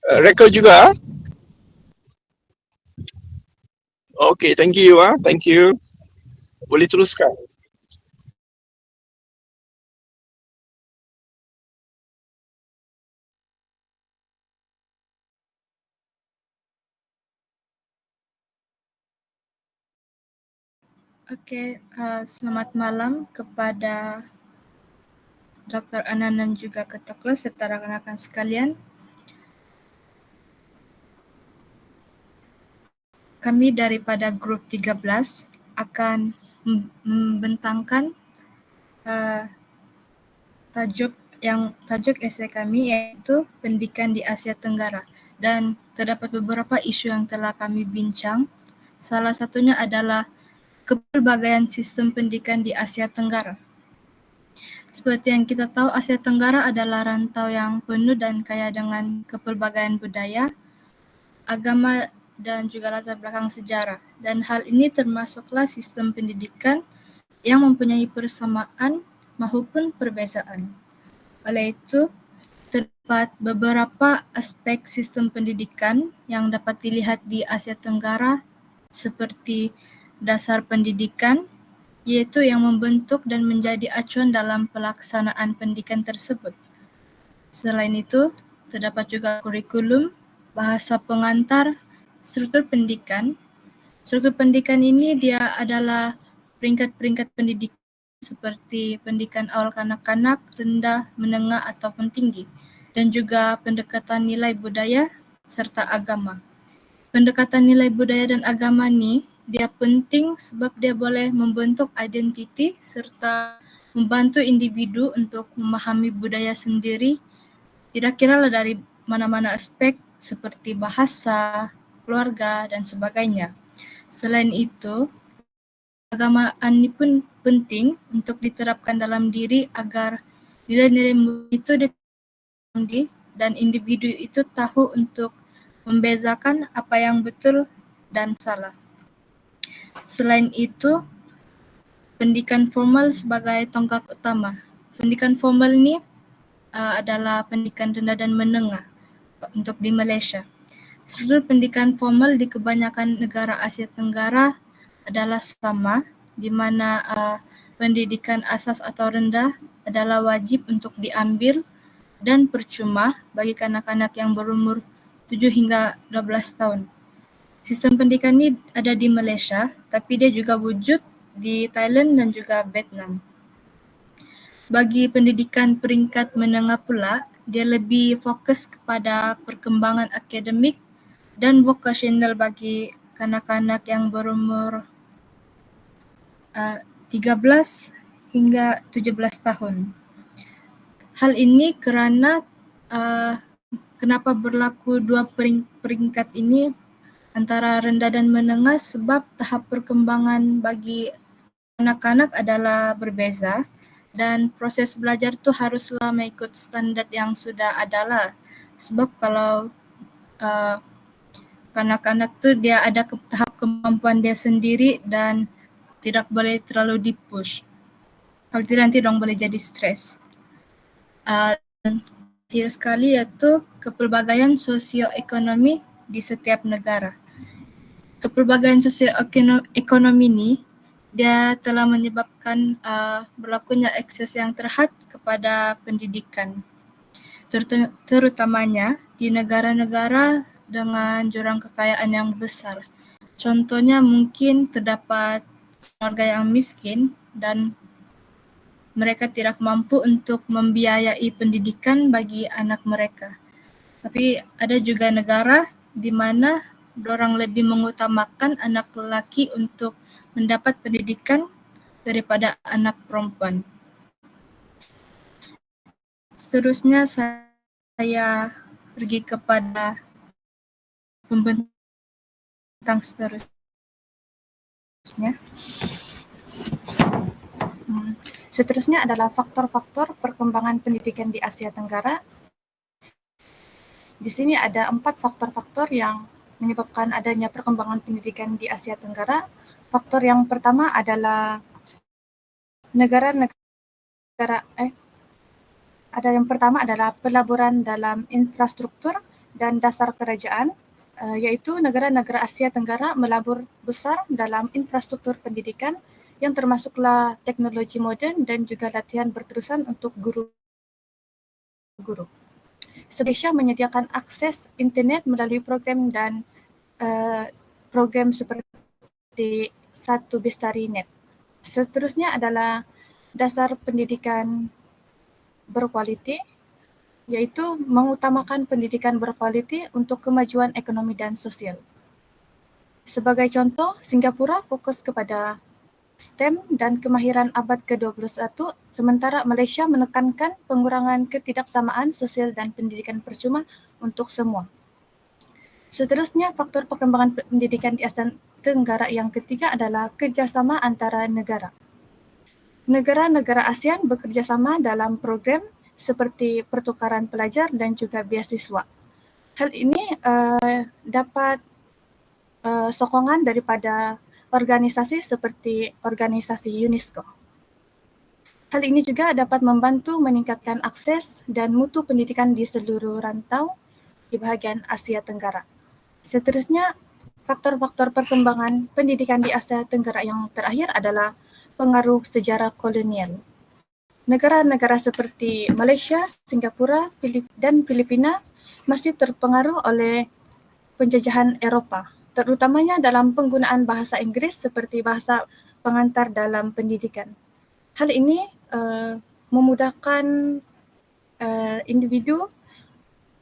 Record juga? Okay, thank you. Thank you. Boleh teruskan. Oke, selamat malam kepada Dr. Anan dan juga Ketua Kelas serta rakan-rakan sekalian. Kami daripada grup 13 akan membentangkan tajuk esei kami iaitu pendidikan di Asia Tenggara, dan terdapat beberapa isu yang telah kami bincang. Salah satunya adalah kepelbagaian sistem pendidikan di Asia Tenggara. Seperti yang kita tahu, Asia Tenggara adalah rantau yang penuh dan kaya dengan kepelbagaian budaya, agama, dan juga latar belakang sejarah. Dan hal ini termasuklah sistem pendidikan yang mempunyai persamaan maupun perbezaan. Oleh itu, terdapat beberapa aspek sistem pendidikan yang dapat dilihat di Asia Tenggara seperti dasar pendidikan, yaitu yang membentuk dan menjadi acuan dalam pelaksanaan pendidikan tersebut. Selain itu, terdapat juga kurikulum, bahasa pengantar, struktur pendidikan. Struktur pendidikan ini dia adalah peringkat-peringkat pendidikan seperti pendidikan awal kanak-kanak, rendah, menengah ataupun tinggi, dan juga pendekatan nilai budaya serta agama. Pendekatan nilai budaya dan agama ni dia penting sebab dia boleh membentuk identiti serta membantu individu untuk memahami budaya sendiri, tidak kiralah dari mana-mana aspek seperti bahasa, keluarga, dan sebagainya. Selain itu, keagamaan ini pun penting untuk diterapkan dalam diri agar nilai-nilai itu dipahami dan individu itu tahu untuk membezakan apa yang betul dan salah. Selain itu, pendidikan formal sebagai tonggak utama. Pendidikan formal ini adalah pendidikan rendah dan menengah untuk di Malaysia. Struktur pendidikan formal di kebanyakan negara Asia Tenggara adalah sama, di mana pendidikan asas atau rendah adalah wajib untuk diambil dan percuma bagi kanak-kanak yang berumur 7 hingga 12 tahun. Sistem pendidikan ini ada di Malaysia, tapi dia juga wujud di Thailand dan juga Vietnam. Bagi pendidikan peringkat menengah pula, dia lebih fokus kepada perkembangan akademik dan vokasional bagi kanak-kanak yang berumur 13 hingga 17 tahun. Hal ini kerana kenapa berlaku dua peringkat ini antara rendah dan menengah, sebab tahap perkembangan bagi anak-anak adalah berbeza dan proses belajar tu haruslah mengikut standard yang sudah ada lah. Sebab kalau kanak-kanak tu dia ada tahap kemampuan dia sendiri dan tidak boleh terlalu di-push. Kalau tidak nanti dong boleh jadi stres. Akhir sekali iaitu kepelbagaian sosioekonomi di setiap negara. Kepelbagaian sosioekonomi ini dia telah menyebabkan berlakunya akses yang terhad kepada pendidikan, terutamanya di negara-negara dengan jurang kekayaan yang besar. Contohnya mungkin terdapat keluarga yang miskin dan mereka tidak mampu untuk membiayai pendidikan bagi anak mereka. Tapi ada juga negara di mana dorang lebih mengutamakan anak lelaki untuk mendapat pendidikan daripada anak perempuan. Seterusnya saya pergi kepada pembentang seterusnya. Seterusnya adalah faktor-faktor perkembangan pendidikan di Asia Tenggara. Di sini ada 4 faktor-faktor yang menyebabkan adanya perkembangan pendidikan di Asia Tenggara. Faktor yang pertama adalah yang pertama adalah pelaburan dalam infrastruktur, dan dasar kerajaan, yaitu negara-negara Asia Tenggara melabur besar dalam infrastruktur pendidikan yang termasuklah teknologi moden dan juga latihan berterusan untuk guru-guru. Malaysia menyediakan akses internet melalui program dan program seperti Satu Bestari Net. Seterusnya adalah dasar pendidikan berkualiti, yaitu mengutamakan pendidikan berkualiti untuk kemajuan ekonomi dan sosial. Sebagai contoh, Singapura fokus kepada STEM dan kemahiran abad ke-21, sementara Malaysia menekankan pengurangan ketidaksamaan sosial dan pendidikan percuma untuk semua. Seterusnya, faktor perkembangan pendidikan di Asia Tenggara yang ketiga adalah kerjasama antara negara. Negara-negara ASEAN bekerjasama dalam program seperti pertukaran pelajar dan juga beasiswa. Hal ini dapat sokongan daripada organisasi seperti organisasi UNESCO. Hal ini juga dapat membantu meningkatkan akses dan mutu pendidikan di seluruh rantau di bahagian Asia Tenggara. Seterusnya, faktor-faktor perkembangan pendidikan di Asia Tenggara yang terakhir adalah pengaruh sejarah kolonial. Negara-negara seperti Malaysia, Singapura, dan Filipina masih terpengaruh oleh penjajahan Eropah, terutamanya dalam penggunaan bahasa Inggris seperti bahasa pengantar dalam pendidikan. Hal ini memudahkan individu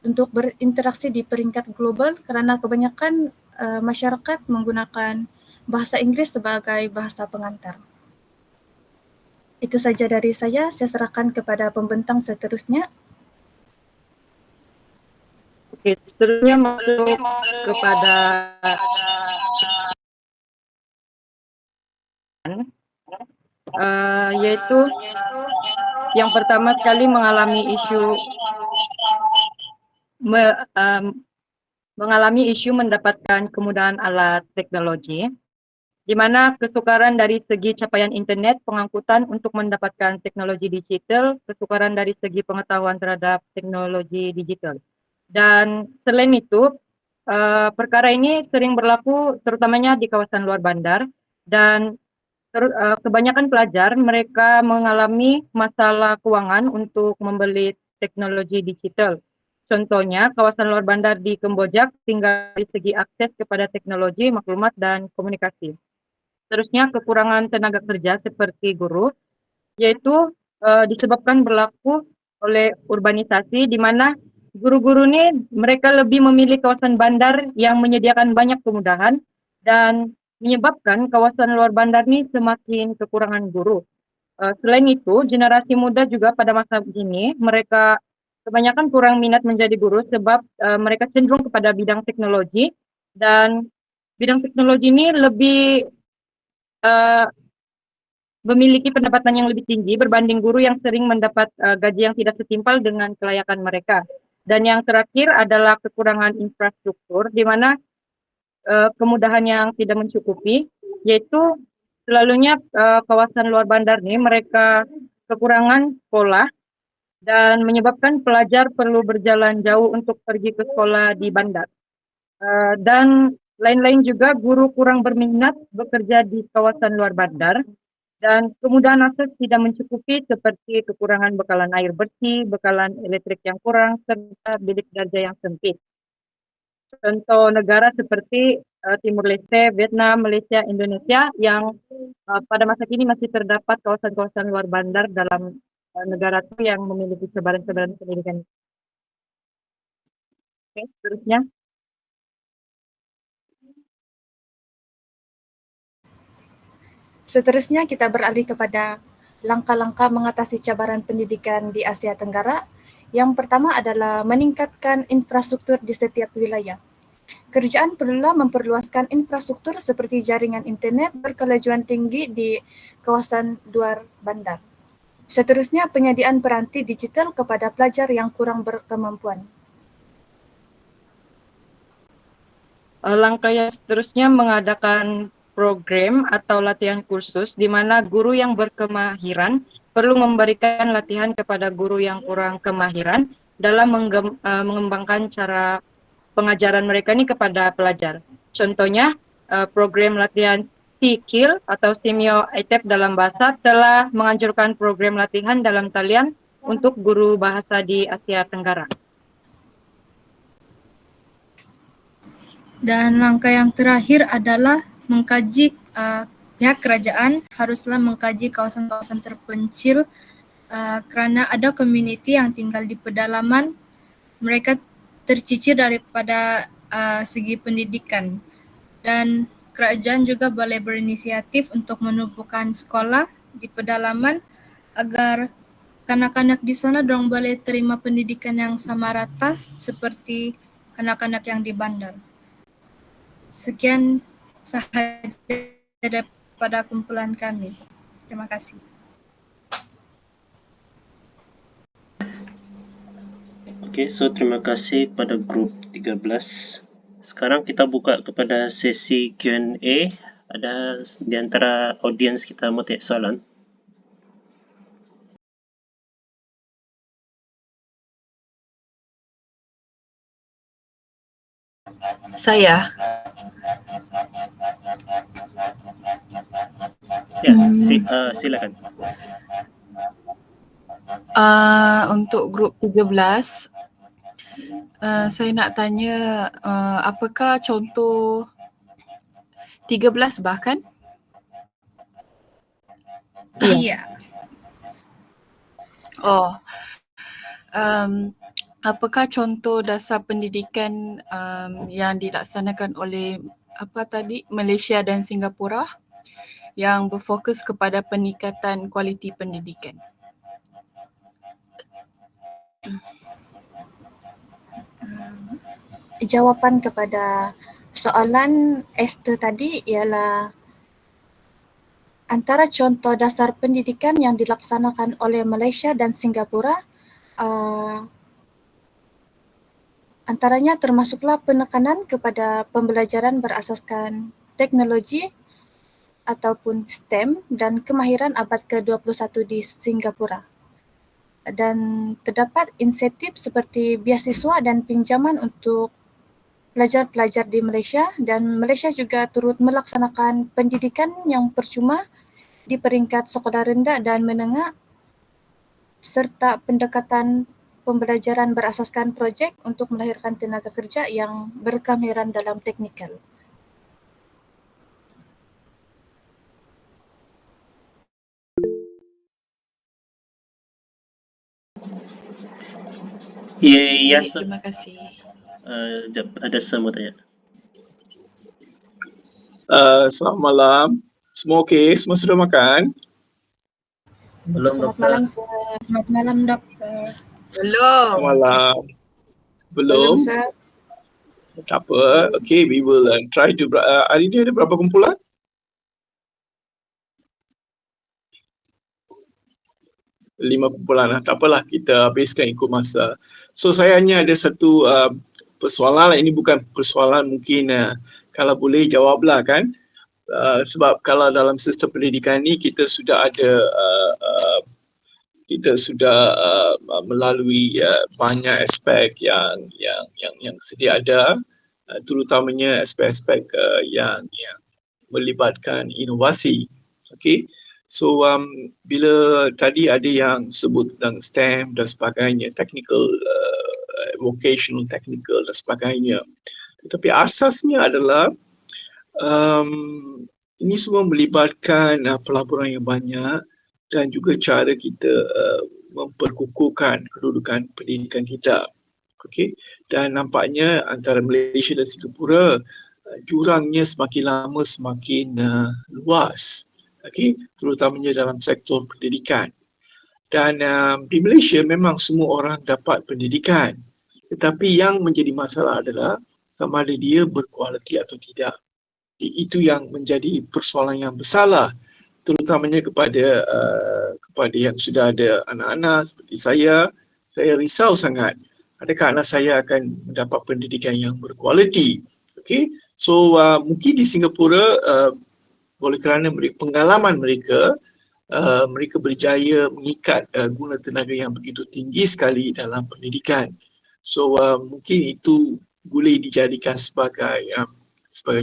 untuk berinteraksi di peringkat global kerana kebanyakan masyarakat menggunakan bahasa Inggris sebagai bahasa pengantar. Itu saja dari saya serahkan kepada pembentang seterusnya. Oke, seterusnya masuk kepada yaitu yang pertama sekali mengalami isu mendapatkan kemudahan alat teknologi, di mana kesukaran dari segi capaian internet, pengangkutan untuk mendapatkan teknologi digital, kesukaran dari segi pengetahuan terhadap teknologi digital. Dan selain itu, perkara ini sering berlaku terutamanya di kawasan luar bandar, dan kebanyakan pelajar mereka mengalami masalah keuangan untuk membeli teknologi digital. Contohnya, kawasan luar bandar di Kamboja tinggal dari segi akses kepada teknologi, maklumat, dan komunikasi. Terusnya, kekurangan tenaga kerja seperti guru, yaitu disebabkan berlaku oleh urbanisasi, di mana guru-guru ini mereka lebih memilih kawasan bandar yang menyediakan banyak kemudahan dan menyebabkan kawasan luar bandar ini semakin kekurangan guru. Selain itu, generasi muda juga pada masa ini mereka kebanyakan kurang minat menjadi guru sebab mereka cenderung kepada bidang teknologi, dan bidang teknologi ini lebih memiliki pendapatan yang lebih tinggi berbanding guru yang sering mendapat gaji yang tidak setimpal dengan kelayakan mereka. Dan yang terakhir adalah kekurangan infrastruktur, di mana kemudahan yang tidak mencukupi, yaitu selalunya kawasan luar bandar ini mereka kekurangan sekolah dan menyebabkan pelajar perlu berjalan jauh untuk pergi ke sekolah di bandar. Dan lain-lain juga, guru kurang berminat bekerja di kawasan luar bandar, dan kemudahan akses tidak mencukupi seperti kekurangan bekalan air bersih, bekalan elektrik yang kurang, serta bilik darjah yang sempit. Contoh negara seperti Timur Leste, Vietnam, Malaysia, Indonesia yang pada masa kini masih terdapat kawasan-kawasan luar bandar dalam negara itu yang memiliki sebaran-sebaran pendidikan. Oke, seterusnya. Seterusnya kita beralih kepada langkah-langkah mengatasi cabaran pendidikan di Asia Tenggara. Yang pertama adalah meningkatkan infrastruktur di setiap wilayah. Kerajaan perlulah memperluaskan infrastruktur seperti jaringan internet berkelajuan tinggi di kawasan luar bandar. Seterusnya, penyediaan peranti digital kepada pelajar yang kurang berkemampuan. Langkah yang seterusnya mengadakan program atau latihan kursus di mana guru yang berkemahiran perlu memberikan latihan kepada guru yang kurang kemahiran dalam mengembangkan cara pengajaran mereka ini kepada pelajar. Contohnya, program latihan SEAKIL atau Simeo ITEP dalam bahasa telah menganjurkan program latihan dalam talian untuk guru bahasa di Asia Tenggara. Dan langkah yang terakhir adalah mengkaji, pihak kerajaan haruslah mengkaji kawasan-kawasan terpencil kerana ada komuniti yang tinggal di pedalaman, mereka tercicir daripada segi pendidikan, dan kerajaan juga boleh berinisiatif untuk menubuhkan sekolah di pedalaman agar kanak-kanak di sana dorang boleh terima pendidikan yang sama rata seperti kanak-kanak yang di bandar. Sekian sahaja daripada kumpulan kami. Terima kasih. Okey, so terima kasih kepada grup 13. Sekarang kita buka kepada sesi Q&A. Ada di antara audiens kita mau tanya soalan? Saya. Ya, silakan. Untuk grup 13, saya nak tanya apakah contoh 13 bahkan? Iya. Oh, apakah contoh dasar pendidikan yang dilaksanakan oleh Malaysia dan Singapura yang berfokus kepada peningkatan kualiti pendidikan? Jawapan kepada soalan Esther tadi ialah antara contoh dasar pendidikan yang dilaksanakan oleh Malaysia dan Singapura, antaranya termasuklah penekanan kepada pembelajaran berasaskan teknologi ataupun STEM dan kemahiran abad ke-21 di Singapura. Dan terdapat insentif seperti beasiswa dan pinjaman untuk pelajar-pelajar di Malaysia, dan Malaysia juga turut melaksanakan pendidikan yang percuma di peringkat sekolah rendah dan menengah serta pendekatan pembelajaran berasaskan projek untuk melahirkan tenaga kerja yang berkemahiran dalam teknikal. Ya, Baik, terima kasih. ada semua tanya. Selamat malam. Semua okey? Semua sudah makan? Belum, Selamat Doktor. malam, Sir. Selamat malam, Doktor. Belum. Selamat malam. Belum? Sir. Tak apa. Okay, we will try to... hari ni ada berapa kumpulan? Lima kumpulan. Tak apalah, kita habiskan ikut masa. So, saya hanya ada satu persoalan. Ini bukan persoalan, mungkin kalau boleh jawablah kan. Sebab kalau dalam sistem pendidikan ni kita sudah ada melalui banyak aspek yang sedia ada, terutamanya aspek-aspek yang melibatkan inovasi. Okay, so bila tadi ada yang sebut tentang STEM dan sebagainya, technical, vocational, technical dan sebagainya, tetapi asasnya adalah ini semua melibatkan pelaburan yang banyak dan juga cara kita memperkukuhkan kedudukan pendidikan kita. Okey, dan nampaknya antara Malaysia dan Singapura jurangnya semakin lama semakin luas. Okey, terutamanya dalam sektor pendidikan. Dan di Malaysia memang semua orang dapat pendidikan. Tetapi yang menjadi masalah adalah sama ada dia berkualiti atau tidak. Itu yang menjadi persoalan yang besarlah, terutamanya kepada yang sudah ada anak-anak seperti saya risau sangat. Adakah anak saya akan mendapat pendidikan yang berkualiti? Okay, so mungkin di Singapura oleh kerana pengalaman mereka, mereka berjaya mengikat guna tenaga yang begitu tinggi sekali dalam pendidikan. So mungkin itu boleh dijadikan sebagai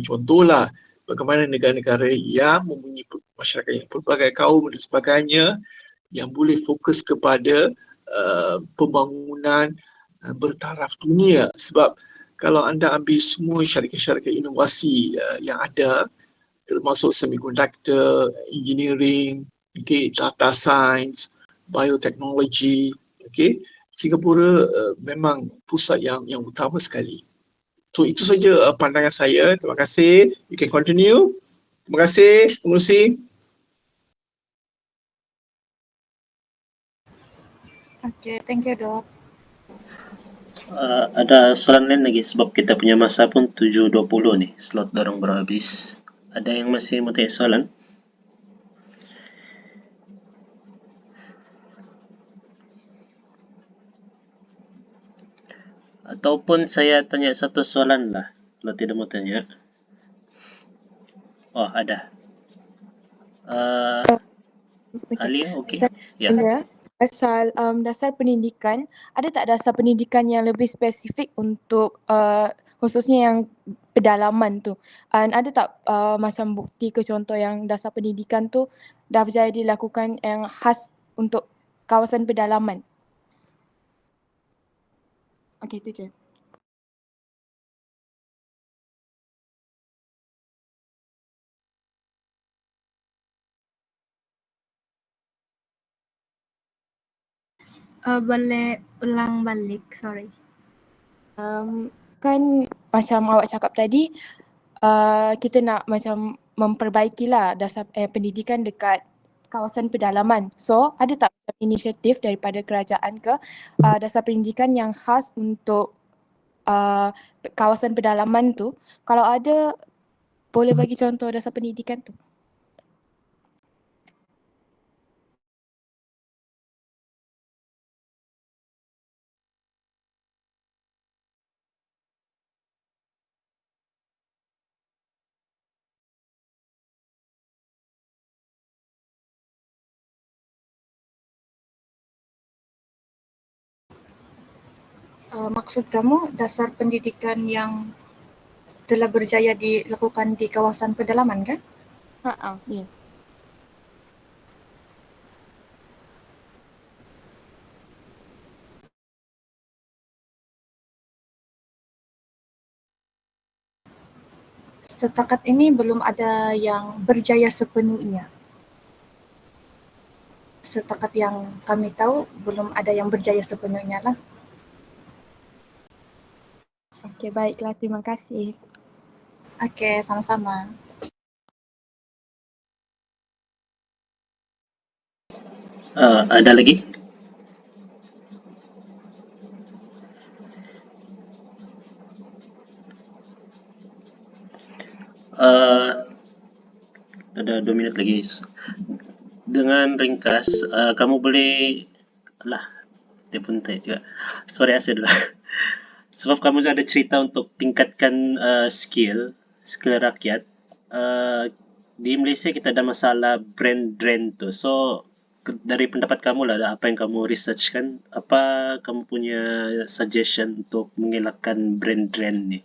contohlah bagaimana negara-negara yang mempunyai masyarakat yang pelbagai kaum dan sebagainya yang boleh fokus kepada pembangunan bertaraf dunia. Sebab kalau anda ambil semua syarikat-syarikat inovasi yang ada, termasuk semiconductor, engineering, data science, biotechnology, Singapura memang pusat yang utama sekali. So itu saja pandangan saya. Terima kasih. You can continue. Terima kasih, pengurusi. Okay, thank you Dok. Ada soalan lain lagi sebab kita punya masa pun 7.20 nih, slot dorong baru habis. Ada yang masih mau tanya soalan? Ataupun saya tanya satu soalan lah, kalau tidak mau tanya. Oh, ada. Ali, okey. Ya. Asal dasar pendidikan, ada tak dasar pendidikan yang lebih spesifik untuk khususnya yang pedalaman tu? Ada tak macam bukti ke contoh yang dasar pendidikan tu dah berjaya dilakukan yang khas untuk kawasan pedalaman? Okey, itu je. Boleh ulang balik, sorry. Kan macam awak cakap tadi, kita nak macam memperbaikilah dasar pendidikan dekat kawasan pedalaman. So, ada tak inisiatif daripada kerajaan ke dasar pendidikan yang khas untuk kawasan pedalaman tu? Kalau ada, boleh bagi contoh dasar pendidikan tu? Maksud kamu dasar pendidikan yang telah berjaya dilakukan di kawasan pedalaman kan? Ya. Setakat ini belum ada yang berjaya sepenuhnya. Setakat yang kami tahu belum ada yang berjaya sepenuhnya lah. Okey, baiklah. Terima kasih. Okey, sama-sama. Ada lagi? Ada 2 minit lagi. Dengan ringkas, kamu boleh dia pun tanya juga. Sorry, saya dulu. Sebab kamu ada cerita untuk tingkatkan skill rakyat. Di Malaysia kita ada masalah brand drain tu. So dari pendapat kamu lah, apa yang kamu research kan, apa kamu punya suggestion untuk mengelakkan brand drain ni?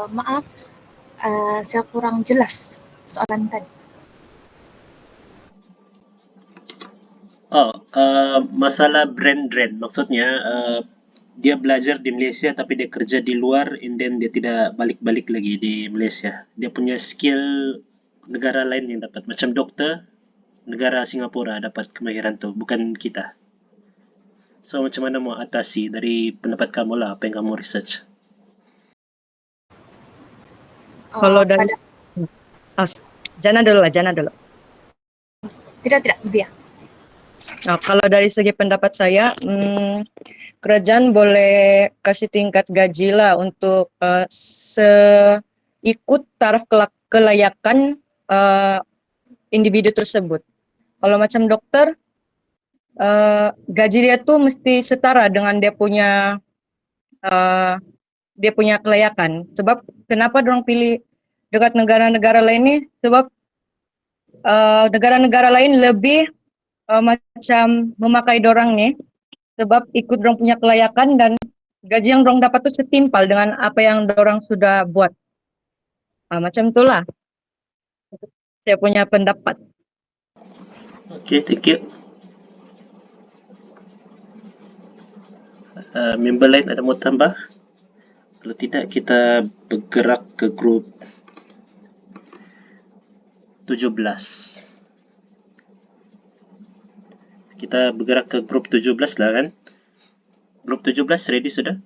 Maaf, saya kurang jelas soalan tadi. Masalah brand drain, maksudnya dia belajar di Malaysia tapi dia kerja di luar and then dia tidak balik-balik lagi di Malaysia. Dia punya skill negara lain yang dapat, macam doktor negara Singapura dapat kemahiran tu, bukan kita. So macam mana mau atasi, dari pendapat kamu lah, apa yang kamu research? Kalau dari Jana dulu. Tidak, biar. Nah, kalau dari segi pendapat saya, kerajaan boleh kasih tingkat gaji lah untuk ikut taraf kelayakan individu tersebut. Kalau macam dokter, gaji dia tuh mesti setara dengan dia punya kelayakan. Sebab kenapa dorang pilih dekat negara-negara lain ni? Sebab negara-negara lain lebih macam memakai dorang ni sebab ikut dorang punya kelayakan, dan gaji yang dorang dapat tu setimpal dengan apa yang dorang sudah buat. Macam itulah saya punya pendapat. Okay, thank you. Member lain ada mau tambah? Kalau tidak, kita bergerak ke grup 17. Kita bergerak ke grup 17 lah kan? Grup 17 ready sudah?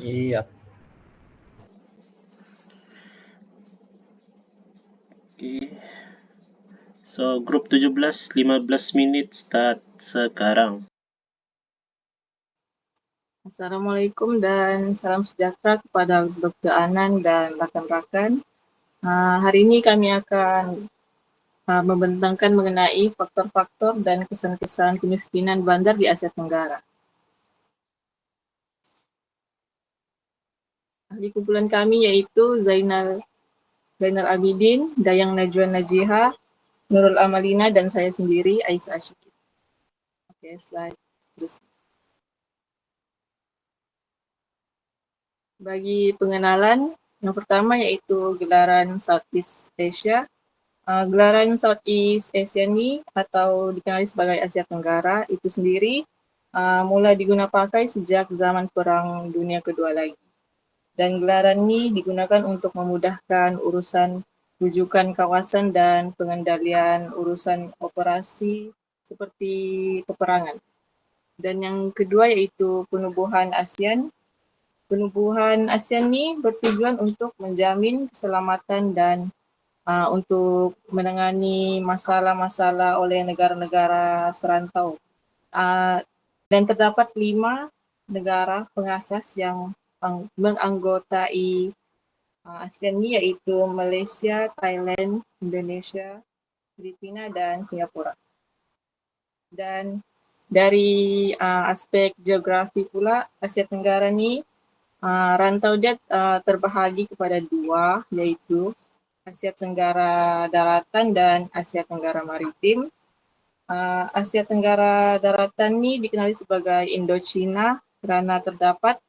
Iya. Okay. So, grup 17, 15 minit start sekarang. Assalamualaikum dan salam sejahtera kepada Dr. Anan dan rakan-rakan. Hari ini kami akan membentangkan mengenai faktor-faktor dan kesan-kesan kemiskinan bandar di Asia Tenggara. Ahli kumpulan kami iaitu Zainal Abidin, Dayang Najwan Najiha, Nurul Amalina dan saya sendiri, Aisyah Ashiki. Oke, slide terus. Bagi pengenalan, yang pertama yaitu gelaran Southeast Asia. Gelaran Southeast Asia ni atau dikenali sebagai Asia Tenggara itu sendiri mula digunakan pakai sejak zaman Perang Dunia Kedua lagi. Dan gelaran ni digunakan untuk memudahkan urusan rujukan kawasan dan pengendalian urusan operasi seperti peperangan. Dan yang kedua yaitu penubuhan ASEAN. Penubuhan ASEAN ni bertujuan untuk menjamin keselamatan dan untuk menangani masalah-masalah oleh negara-negara serantau. Dan terdapat 5 negara pengasas yang menganggotai ASEAN ni iaitu Malaysia, Thailand, Indonesia, Filipina dan Singapura. Dan dari aspek geografi pula, Asia Tenggara ni rantau dia terbahagi kepada 2 iaitu Asia Tenggara Daratan dan Asia Tenggara Maritim. Asia Tenggara Daratan ni dikenali sebagai Indochina kerana terdapat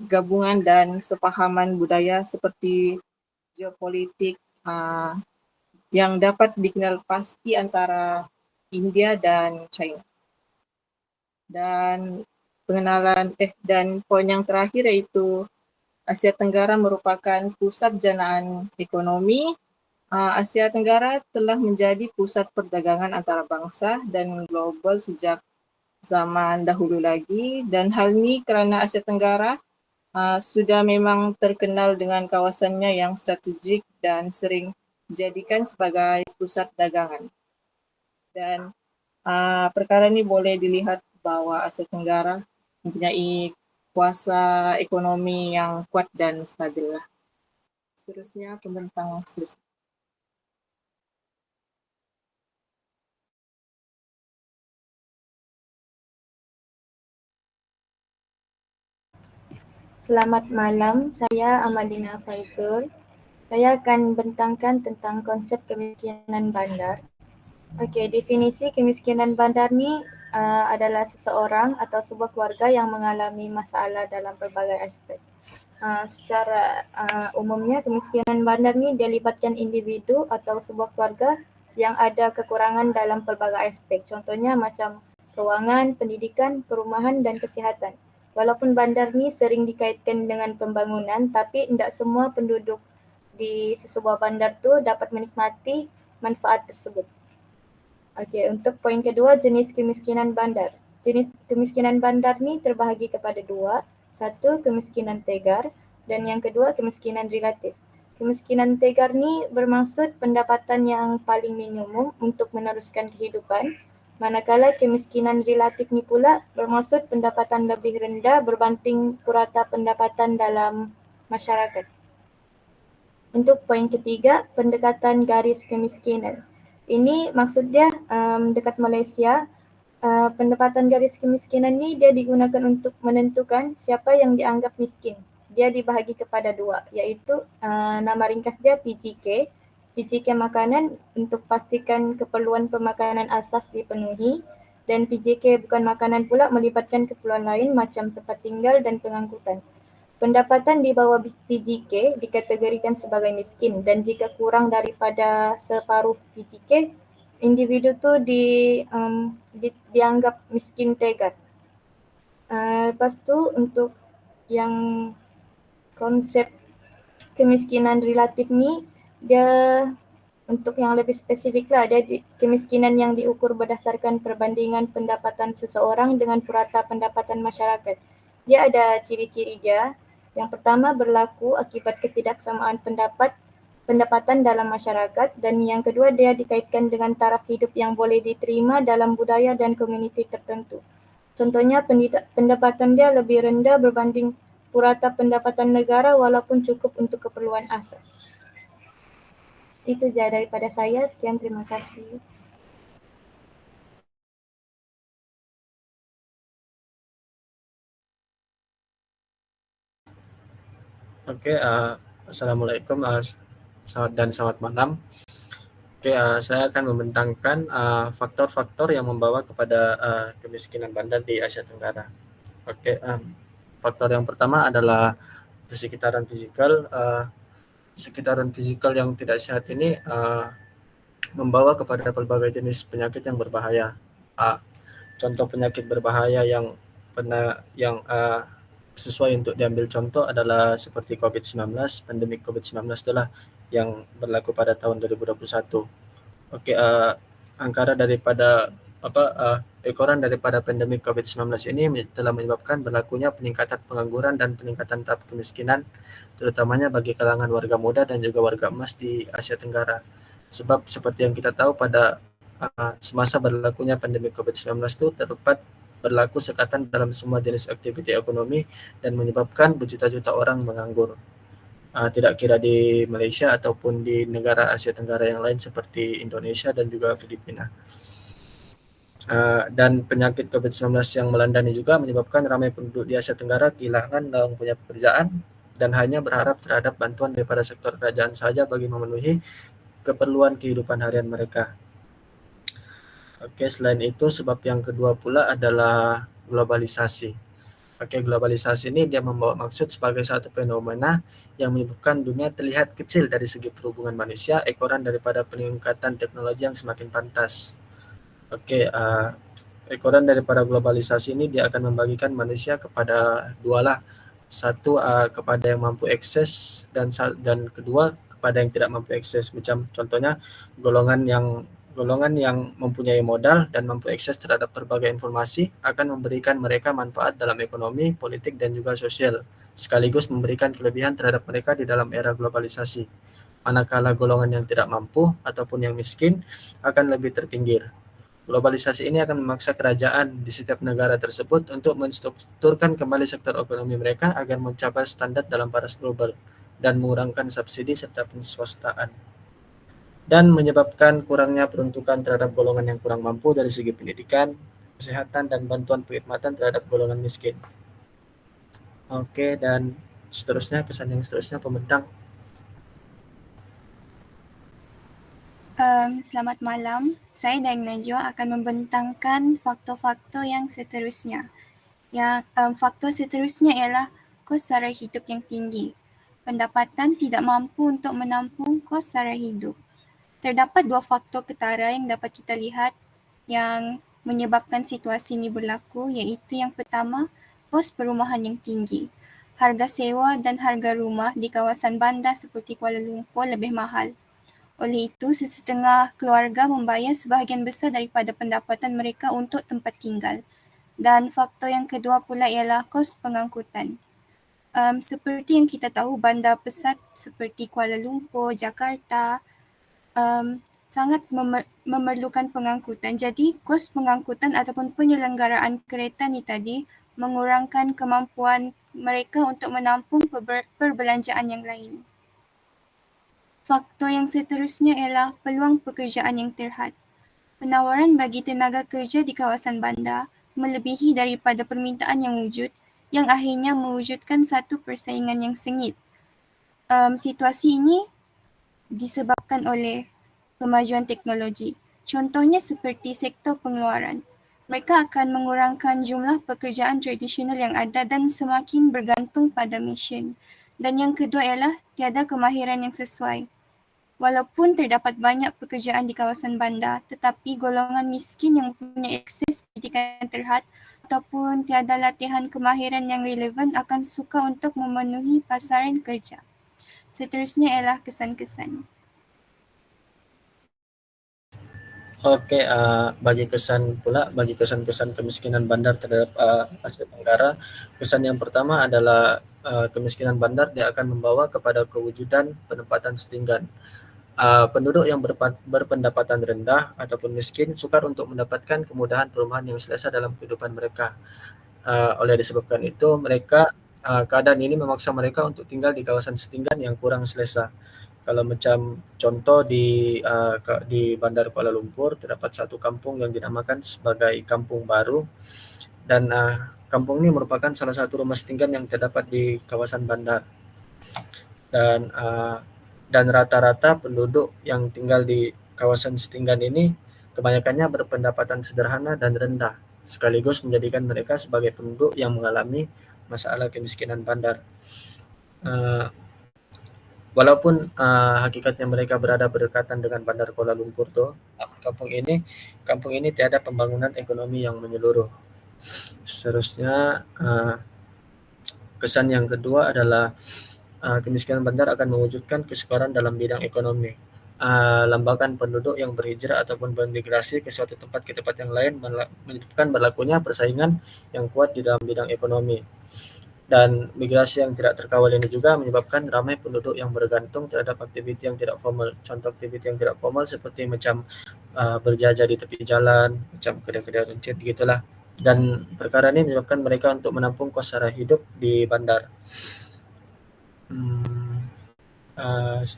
gabungan dan sepahaman budaya seperti geopolitik yang dapat dikenal pasti antara India dan China. Dan dan poin yang terakhir iaitu Asia Tenggara merupakan pusat janaan ekonomi. Asia Tenggara telah menjadi pusat perdagangan antara bangsa dan global sejak zaman dahulu lagi, dan hal ini kerana Asia Tenggara sudah memang terkenal dengan kawasannya yang strategik dan sering dijadikan sebagai pusat dagangan. Dan perkara ini boleh dilihat bahawa Asia Tenggara mempunyai kuasa ekonomi yang kuat dan stabil. Seterusnya, pembentang seterusnya. Selamat malam, saya Amalina Faizul. Saya akan bentangkan tentang konsep kemiskinan bandar. Okey, definisi kemiskinan bandar ni adalah seseorang atau sebuah keluarga yang mengalami masalah dalam pelbagai aspek. Secara umumnya, kemiskinan bandar ni dia libatkan individu atau sebuah keluarga yang ada kekurangan dalam pelbagai aspek. Contohnya macam kewangan, pendidikan, perumahan dan kesihatan. Walaupun bandar ni sering dikaitkan dengan pembangunan, tapi tidak semua penduduk di sesebuah bandar tu dapat menikmati manfaat tersebut. Okey, untuk poin kedua, jenis kemiskinan bandar. Jenis kemiskinan bandar ni terbahagi kepada 2. Satu, kemiskinan tegar dan yang kedua, kemiskinan relatif. Kemiskinan tegar ni bermaksud pendapatan yang paling minimum untuk meneruskan kehidupan, Manakala kemiskinan relatif ni pula bermaksud pendapatan lebih rendah berbanding purata pendapatan dalam masyarakat. Untuk poin ketiga, pendekatan garis kemiskinan. Ini maksud dia dekat Malaysia, pendapatan garis kemiskinan ni dia digunakan untuk menentukan siapa yang dianggap miskin. Dia dibahagi kepada dua, iaitu nama ringkas dia PGK. PGK makanan untuk pastikan keperluan pemakanan asas dipenuhi, dan PJK bukan makanan pula melibatkan keperluan lain macam tempat tinggal dan pengangkutan. Pendapatan di bawah PJK dikategorikan sebagai miskin, dan jika kurang daripada separuh PJK, individu tu dianggap miskin tegar. Lepas tu untuk yang konsep kemiskinan relatif ni, dia untuk yang lebih spesifik lah, dia kemiskinan yang diukur berdasarkan perbandingan pendapatan seseorang dengan purata pendapatan masyarakat. Dia ada ciri-ciri dia. Yang pertama, berlaku akibat ketidaksamaan pendapatan dalam masyarakat, dan yang kedua, dia dikaitkan dengan taraf hidup yang boleh diterima dalam budaya dan komuniti tertentu. Contohnya, pendapatan dia lebih rendah berbanding purata pendapatan negara walaupun cukup untuk keperluan asas. Itu saja daripada saya. Sekian, terima kasih. Oke, Assalamualaikum dan selamat malam. Oke, saya akan membentangkan faktor-faktor yang membawa kepada kemiskinan bandar di Asia Tenggara. Oke, faktor yang pertama adalah sekitaran fisikal. Sekitaran fisikal yang tidak sehat ini membawa kepada berbagai jenis penyakit yang berbahaya. Contoh penyakit berbahaya yang sesuai untuk diambil contoh adalah seperti COVID-19, pandemik COVID-19 itulah yang berlaku pada tahun 2021. Oke, angkara daripada ekoran daripada pandemik COVID-19 ini telah menyebabkan berlakunya peningkatan pengangguran dan peningkatan tahap kemiskinan, terutamanya bagi kalangan warga muda dan juga warga emas di Asia Tenggara. Sebab seperti yang kita tahu pada semasa berlakunya pandemi COVID-19 itu terdapat berlaku sekatan dalam semua jenis aktiviti ekonomi dan menyebabkan berjuta-juta orang menganggur. Tidak kira di Malaysia ataupun di negara Asia Tenggara yang lain seperti Indonesia dan juga Filipina. Dan penyakit COVID-19 yang melanda ini juga menyebabkan ramai penduduk di Asia Tenggara kehilangan dalam punya pekerjaan dan hanya berharap terhadap bantuan daripada sektor kerajaan saja bagi memenuhi keperluan kehidupan harian mereka. Oke, selain itu sebab yang kedua pula adalah globalisasi. Oke, globalisasi ini dia membawa maksud sebagai satu fenomena yang menyebabkan dunia terlihat kecil dari segi perhubungan manusia, ekoran daripada peningkatan teknologi yang semakin pantas. Oke, ekoran daripada globalisasi ini dia akan membagikan manusia kepada dua lah. Satu kepada yang mampu akses dan kedua kepada yang tidak mampu akses. Macam contohnya golongan yang mempunyai modal dan mampu akses terhadap berbagai informasi akan memberikan mereka manfaat dalam ekonomi, politik, dan juga sosial, sekaligus memberikan kelebihan terhadap mereka di dalam era globalisasi. Manakala golongan yang tidak mampu ataupun yang miskin akan lebih terpinggir. Globalisasi ini akan memaksa kerajaan di setiap negara tersebut untuk menstrukturkan kembali sektor ekonomi mereka agar mencapai standar dalam paras global dan mengurangkan subsidi serta penswastaan, dan menyebabkan kurangnya peruntukan terhadap golongan yang kurang mampu dari segi pendidikan, kesehatan, dan bantuan perkhidmatan terhadap golongan miskin. Oke, dan seterusnya, kesan yang seterusnya pembentang. Selamat malam, saya dan Najwa akan membentangkan faktor-faktor yang seterusnya. Faktor seterusnya ialah kos sara hidup yang tinggi. Pendapatan tidak mampu untuk menampung kos sara hidup. Terdapat dua faktor ketara yang dapat kita lihat yang menyebabkan situasi ini berlaku, iaitu yang pertama, kos perumahan yang tinggi. Harga sewa dan harga rumah di kawasan bandar seperti Kuala Lumpur lebih mahal. Oleh itu, sesetengah keluarga membayar sebahagian besar daripada pendapatan mereka untuk tempat tinggal. Dan faktor yang kedua pula ialah kos pengangkutan. Seperti yang kita tahu, bandar besar seperti Kuala Lumpur, Jakarta, sangat memerlukan pengangkutan. Jadi kos pengangkutan ataupun penyelenggaraan kereta ni tadi mengurangkan kemampuan mereka untuk menampung perbelanjaan yang lain. Faktor yang seterusnya ialah peluang pekerjaan yang terhad. Penawaran bagi tenaga kerja di kawasan bandar melebihi daripada permintaan yang wujud, yang akhirnya mewujudkan satu persaingan yang sengit. Situasi ini disebabkan oleh kemajuan teknologi. Contohnya seperti sektor pengeluaran. Mereka akan mengurangkan jumlah pekerjaan tradisional yang ada dan semakin bergantung pada mesin. Dan yang kedua ialah tiada kemahiran yang sesuai. Walaupun terdapat banyak pekerjaan di kawasan bandar, tetapi golongan miskin yang punya akses pendidikan terhad ataupun tiada latihan kemahiran yang relevan akan suka untuk memenuhi pasaran kerja. Seterusnya ialah kesan-kesan. Oke, bagi kesan-kesan kemiskinan bandar terhadap Asia Tenggara, kesan yang pertama adalah kemiskinan bandar dia akan membawa kepada kewujudan penempatan setinggan. Penduduk yang berpendapatan rendah ataupun miskin sukar untuk mendapatkan kemudahan perumahan yang selesa dalam kehidupan mereka. Oleh disebabkan itu, keadaan ini memaksa mereka untuk tinggal di kawasan setinggan yang kurang selesa. Kalau macam contoh di Bandar Kuala Lumpur terdapat satu kampung yang dinamakan sebagai Kampung Baru, dan kampung ini merupakan salah satu rumah setinggan yang terdapat di kawasan bandar. Dan rata-rata penduduk yang tinggal di kawasan setinggan ini kebanyakannya berpendapatan sederhana dan rendah, sekaligus menjadikan mereka sebagai penduduk yang mengalami masalah kemiskinan bandar. Walaupun hakikatnya mereka berada berdekatan dengan Bandar Kuala Lumpur kampung ini tiada pembangunan ekonomi yang menyeluruh. Seterusnya, kesan yang kedua adalah kemiskinan bandar akan mewujudkan kesukaran dalam bidang ekonomi. Lambakan penduduk yang berhijrah ataupun bermigrasi ke suatu tempat ke tempat yang lain menyebabkan berlakunya persaingan yang kuat di dalam bidang ekonomi. Dan migrasi yang tidak terkawal ini juga menyebabkan ramai penduduk yang bergantung terhadap aktiviti yang tidak formal. Contoh aktiviti yang tidak formal seperti macam berjajar di tepi jalan, macam kedai-kedai runcit gitulah. Dan perkara ini menyebabkan mereka untuk menampung kos sara hidup di bandar.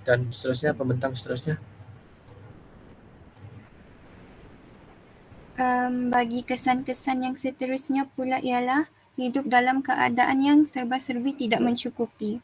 Dan seterusnya, pembentang seterusnya. Bagi kesan-kesan yang seterusnya pula ialah hidup dalam keadaan yang serba-serbi tidak mencukupi.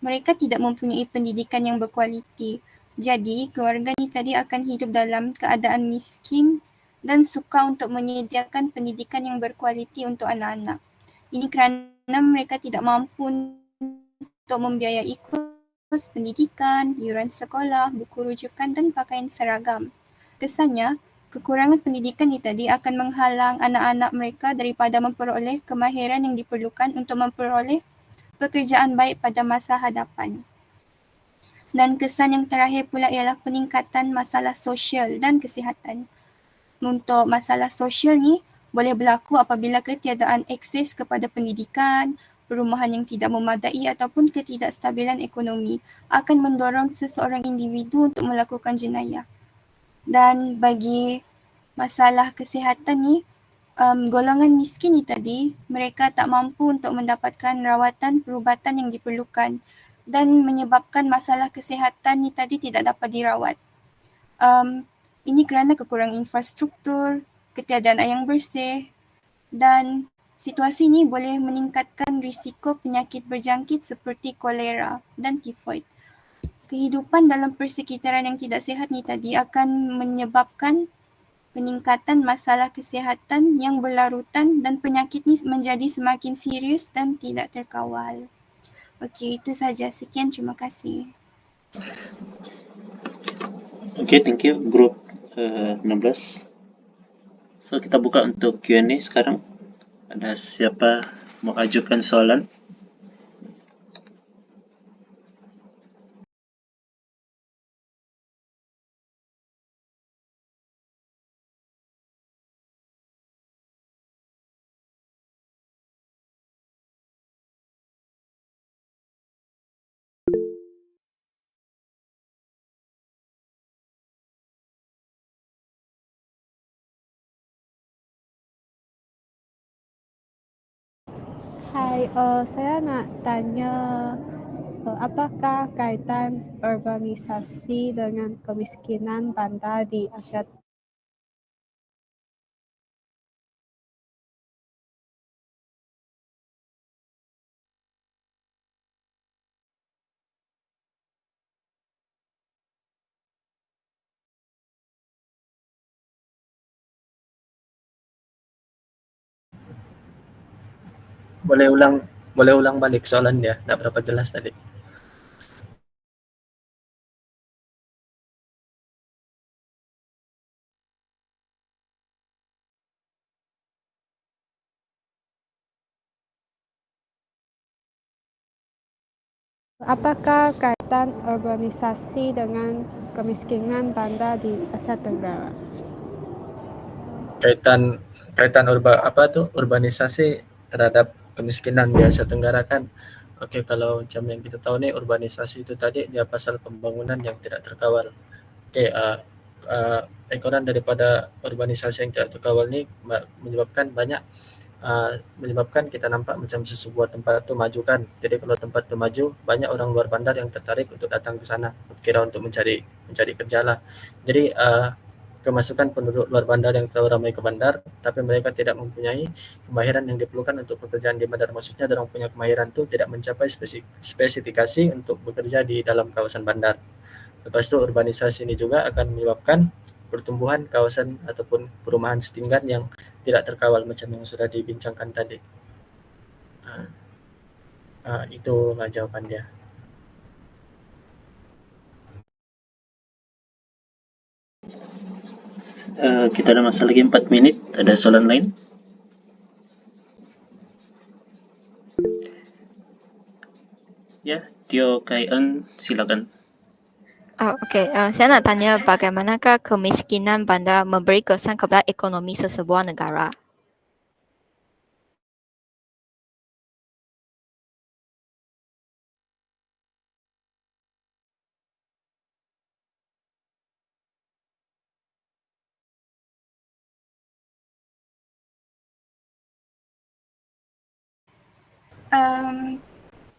Mereka tidak mempunyai pendidikan yang berkualiti. Jadi, keluarga ni tadi akan hidup dalam keadaan miskin dan suka untuk menyediakan pendidikan yang berkualiti untuk anak-anak. Ini kerana mereka tidak mampu untuk membiayai kos pendidikan, iuran sekolah, buku rujukan dan pakaian seragam. Kesannya, kekurangan pendidikan ini tadi akan menghalang anak-anak mereka daripada memperoleh kemahiran yang diperlukan untuk memperoleh pekerjaan baik pada masa hadapan. Dan kesan yang terakhir pula ialah peningkatan masalah sosial dan kesihatan. Untuk masalah sosial ni boleh berlaku apabila ketiadaan akses kepada pendidikan, perumahan yang tidak memadai ataupun ketidakstabilan ekonomi akan mendorong seseorang individu untuk melakukan jenayah. Dan bagi masalah kesihatan ni, golongan miskin ni tadi, mereka tak mampu untuk mendapatkan rawatan perubatan yang diperlukan dan menyebabkan masalah kesihatan ni tadi tidak dapat dirawat. Ini kerana kekurangan infrastruktur, ketiadaan air yang bersih, dan situasi ini boleh meningkatkan risiko penyakit berjangkit seperti kolera dan tifoid. Kehidupan dalam persekitaran yang tidak sihat ni tadi akan menyebabkan peningkatan masalah kesihatan yang berlarutan dan penyakit ni menjadi semakin serius dan tidak terkawal. Okey, itu saja. Sekian, terima kasih. Okay, thank you. Group 16. So, kita buka untuk Q&A sekarang. Ada siapa mau ajukan soalan? Hai, saya nak tanya apakah kaitan urbanisasi dengan kemiskinan bandar di Asia? Boleh ulang balik soalan dia, tak berapa jelas tadi. Apakah kaitan urbanisasi dengan kemiskinan bandar di Asia Tenggara? Kaitan urbanisasi terhadap kemiskinan di Asia Tenggara kan. Okey, kalau macam yang kita tahu ni, urbanisasi itu tadi dia pasal pembangunan yang tidak terkawal. Okey, ekoran daripada urbanisasi yang tidak terkawal ni menyebabkan kita nampak macam sesebuah tempat tu maju kan. Jadi kalau tempat tu maju, banyak orang luar bandar yang tertarik untuk datang ke sana, kira untuk mencari kerja lah. Jadi kemasukan penduduk luar bandar yang terlalu ramai ke bandar, tapi mereka tidak mempunyai kemahiran yang diperlukan untuk pekerjaan di bandar. Maksudnya orang punya kemahiran tu tidak mencapai spesifikasi untuk bekerja di dalam kawasan bandar. Lepas tu urbanisasi ini juga akan menyebabkan pertumbuhan kawasan ataupun perumahan setinggan yang tidak terkawal macam yang sudah dibincangkan tadi. Itulah jawapan dia. Kita ada masa lagi 4 minit. Ada soalan lain? Ya, Tio Kai Eun, silakan. Okey, saya nak tanya bagaimanakah kemiskinan bandar memberi kesan kepada ekonomi sesebuah negara?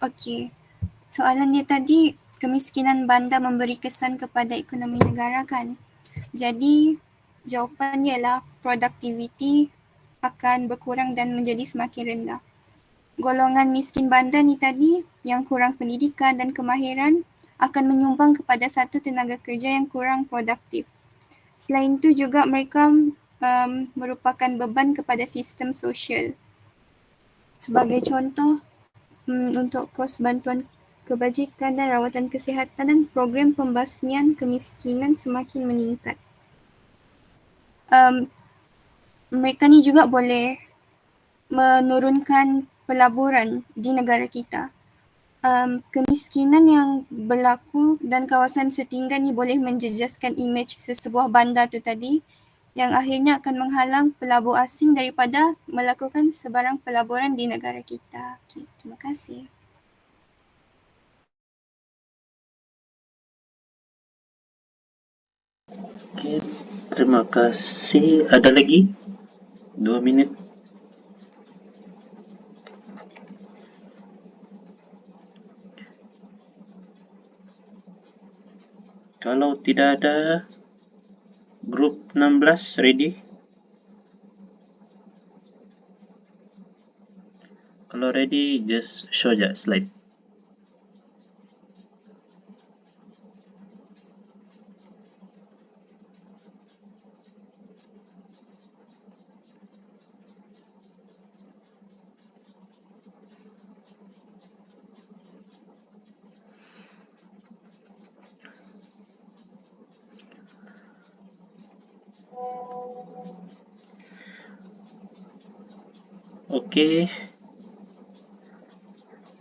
Okey. Soalan dia tadi, kemiskinan bandar memberi kesan kepada ekonomi negara kan? Jadi, jawapannya ialah produktiviti akan berkurang dan menjadi semakin rendah. Golongan miskin bandar ni tadi yang kurang pendidikan dan kemahiran akan menyumbang kepada satu tenaga kerja yang kurang produktif. Selain itu juga mereka merupakan beban kepada sistem sosial. Sebagai contoh, untuk kos bantuan kebajikan dan rawatan kesihatan dan program pembasmian kemiskinan semakin meningkat. Mereka ni juga boleh menurunkan pelaburan di negara kita. Kemiskinan yang berlaku dan kawasan setinggan ni boleh menjejaskan imej sesebuah bandar tu tadi yang akhirnya akan menghalang pelabur asing daripada melakukan sebarang pelaburan di negara kita. Okay, terima kasih. Okay, terima kasih. Ada lagi? 2 minit. Kalau tidak ada, grup 16 ready? Kalau ready, just show je slide. Okay.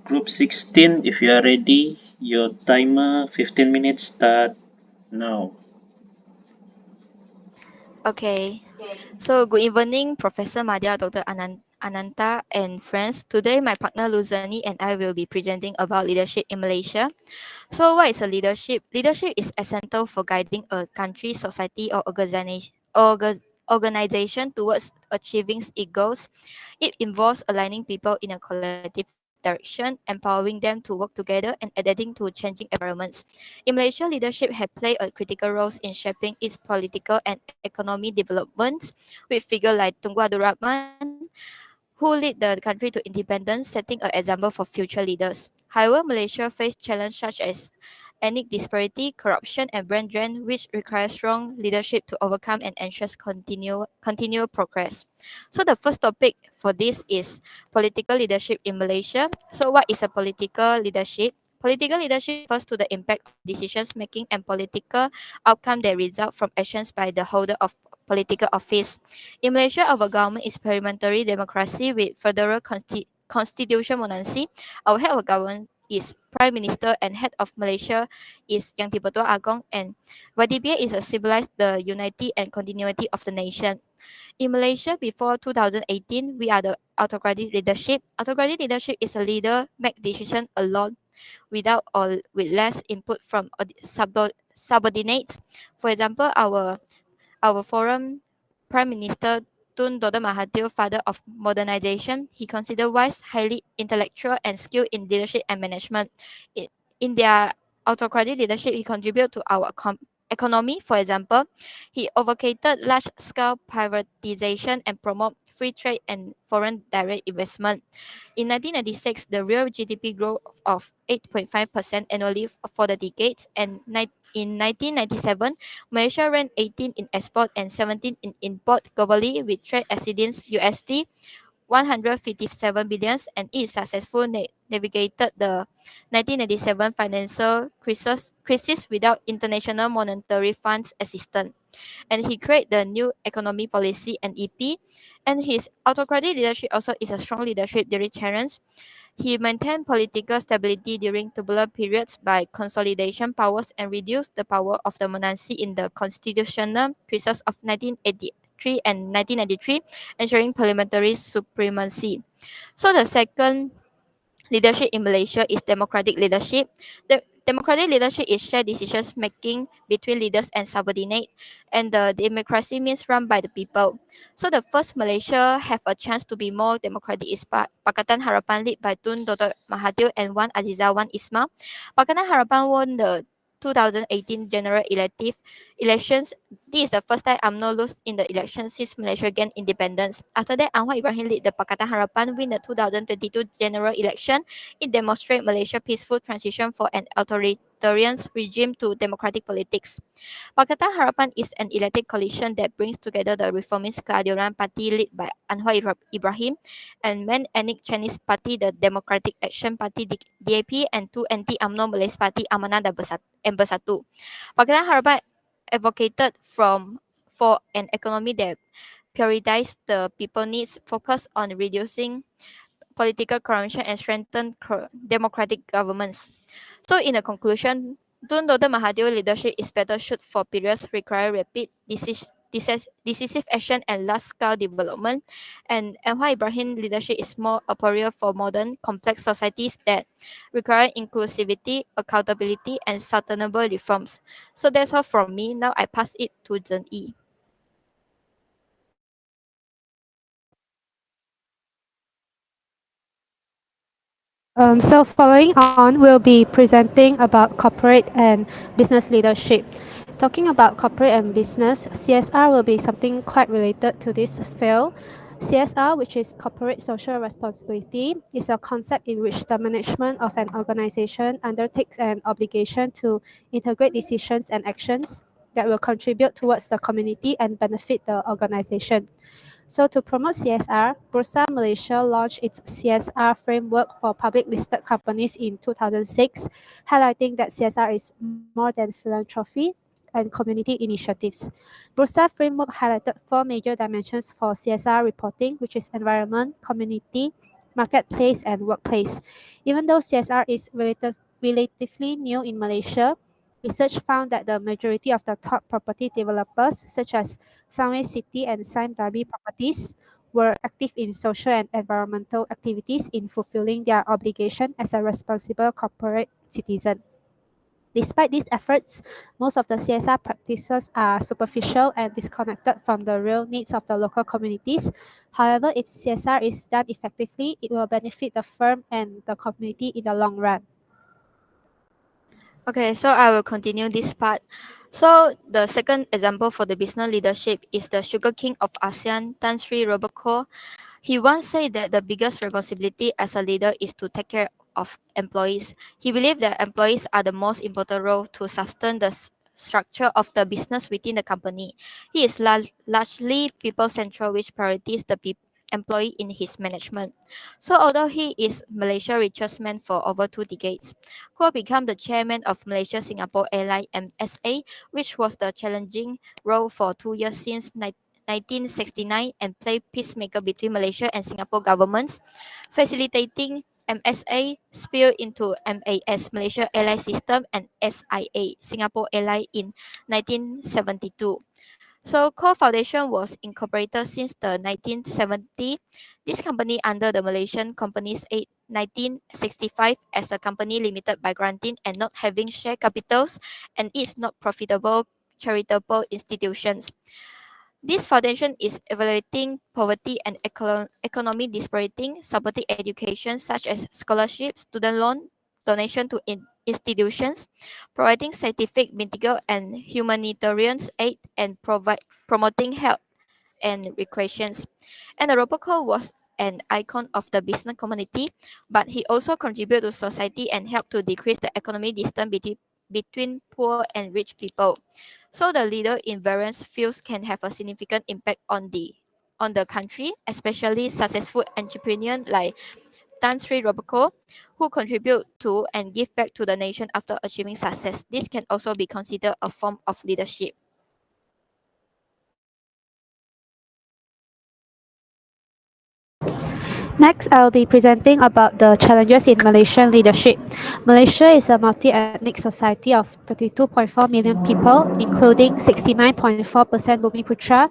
Group 16, if you are ready, your timer 15 minutes start now. Okay. So good evening, Professor Madhya, Dr. Ananta and friends. Today my partner Luzani and I will be presenting about leadership in Malaysia. So what is a leadership? Leadership is essential for guiding a country, society or organization towards achieving its goals. It involves aligning people in a collective direction, empowering them to work together, and adapting to changing environments. In Malaysia, leadership has played a critical role in shaping its political and economic developments, with figures like Tunku Abdul Rahman, who lead the country to independence, setting an example for future leaders. However, Malaysia faced challenges such as ethnic disparity, corruption, and brand drain, which require strong leadership to overcome and ensure continual progress. So the first topic for this is political leadership in Malaysia. So what is a political leadership? Political leadership refers to the impact of decisions making and political outcome that result from actions by the holder of political office. In Malaysia, our government is parliamentary democracy with federal constitution monarchy. Our head of government is Prime Minister, and head of Malaysia is Yang Dipertua Agong, and YDBA is a symbolize the unity and continuity of the nation. In Malaysia, before 2018, we are the autocratic leadership. Autocratic leadership is a leader make decision alone without or with less input from subordinates. For example, our foreign Prime Minister Tun Dr. Mahathir, father of modernization, he considered wise, highly intellectual, and skilled in leadership and management. In their autocratic leadership, he contributed to our economy. For example, he advocated large-scale privatization and promote free trade and foreign direct investment. In 1996, the real GDP growth of 8.5% annually for the decades, and in 1997, Malaysia ranked 18 in export and 17 in import globally, with trade exceeding USD 157 billions, and it successfully navigated the 1997 financial crisis without International Monetary Fund's assistance. And he created the new economy policy (NEP), and his autocratic leadership also is a strong leadership during challenges. He maintained political stability during turbulent periods by consolidation powers and reduced the power of the monarchy in the constitutional crisis of 1983 and 1993, ensuring parliamentary supremacy. So the second leadership in Malaysia is democratic leadership. The democratic leadership is shared decisions making between leaders and subordinate, and the democracy means run by the people. So the first Malaysia have a chance to be more democratic is Pakatan Harapan led by Tun Dr. Mahathir and Wan Azizah Wan Ismail. Pakatan Harapan won the 2018 general elections. This is the first time UMNO lost in the election since Malaysia gained independence. After that, Anwar Ibrahim led the Pakatan Harapan win the 2022 general election. It demonstrated Malaysia's peaceful transition for an authoritarian regime to democratic politics. Pakatan Harapan is an elected coalition that brings together the Reformist Keadilan Party led by Anwar Ibrahim and main ethnic Chinese party, the Democratic Action Party (DAP), and two anti-UMNO Malaysia party, Amanah dan Bersatu. Pakatan Harapan advocated for an economy that prioritizes the people needs, focus on reducing political corruption, and strengthen democratic governments. So in a conclusion, Tun Dr. Mahathir leadership is better suited for periods require rapid decisive action and large-scale development, and Anwar Ibrahim leadership is more appropriate for modern, complex societies that require inclusivity, accountability, and sustainable reforms. So that's all from me. Now I pass it to Zhen Yi. So following on, we'll be presenting about corporate and business leadership. Talking about corporate and business, CSR will be something quite related to this field. CSR, which is corporate social responsibility, is a concept in which the management of an organization undertakes an obligation to integrate decisions and actions that will contribute towards the community and benefit the organization. So to promote CSR, Bursa Malaysia launched its CSR framework for public listed companies in 2006, highlighting that CSR is more than philanthropy and community initiatives. Bursa framework highlighted four major dimensions for CSR reporting, which is environment, community, marketplace, and workplace. Even though CSR is relatively new in Malaysia, research found that the majority of the top property developers, such as Sunway City and Sime Darby Properties, were active in social and environmental activities in fulfilling their obligation as a responsible corporate citizen. Despite these efforts, most of the CSR practices are superficial and disconnected from the real needs of the local communities. However, if CSR is done effectively, it will benefit the firm and the community in the long run. Okay, so I will continue this part. So the second example for the business leadership is the Sugar King of ASEAN, Tan Sri Roboko. He once said that the biggest responsibility as a leader is to take care of employees. He believed that employees are the most important role to sustain the structure of the business within the company. He is largely people-central, which priorities the employee in his management. So although he is Malaysia's richest man for over 2 decades, Koh became the chairman of Malaysia Singapore Airlines MSA, which was the challenging role for 2 years since 1969 and played peacemaker between Malaysia and Singapore governments, facilitating MSA spill into MAS Malaysia Airline System and SIA Singapore Airline in 1972. So Core Foundation was incorporated since the 1970s. This company under the Malaysian Companies Act 1965 as a company limited by granting and not having share capitals and is not profitable charitable institutions. This foundation is evaluating poverty and economic disparity, supporting education such as scholarships, student loan, donation to institutions, providing scientific, medical, and humanitarian aid, and promoting health and recreations. And Roboko was an icon of the business community, but he also contributed to society and helped to decrease the economic distance between poor and rich people. So the leader in various fields can have a significant impact on the country, especially successful entrepreneurs like Tan Sri Roboko, who contribute to and give back to the nation after achieving success. This can also be considered a form of leadership. Next, I will be presenting about the challenges in Malaysian leadership. Malaysia is a multi-ethnic society of 32.4 million people, including 69.4% Bumiputra,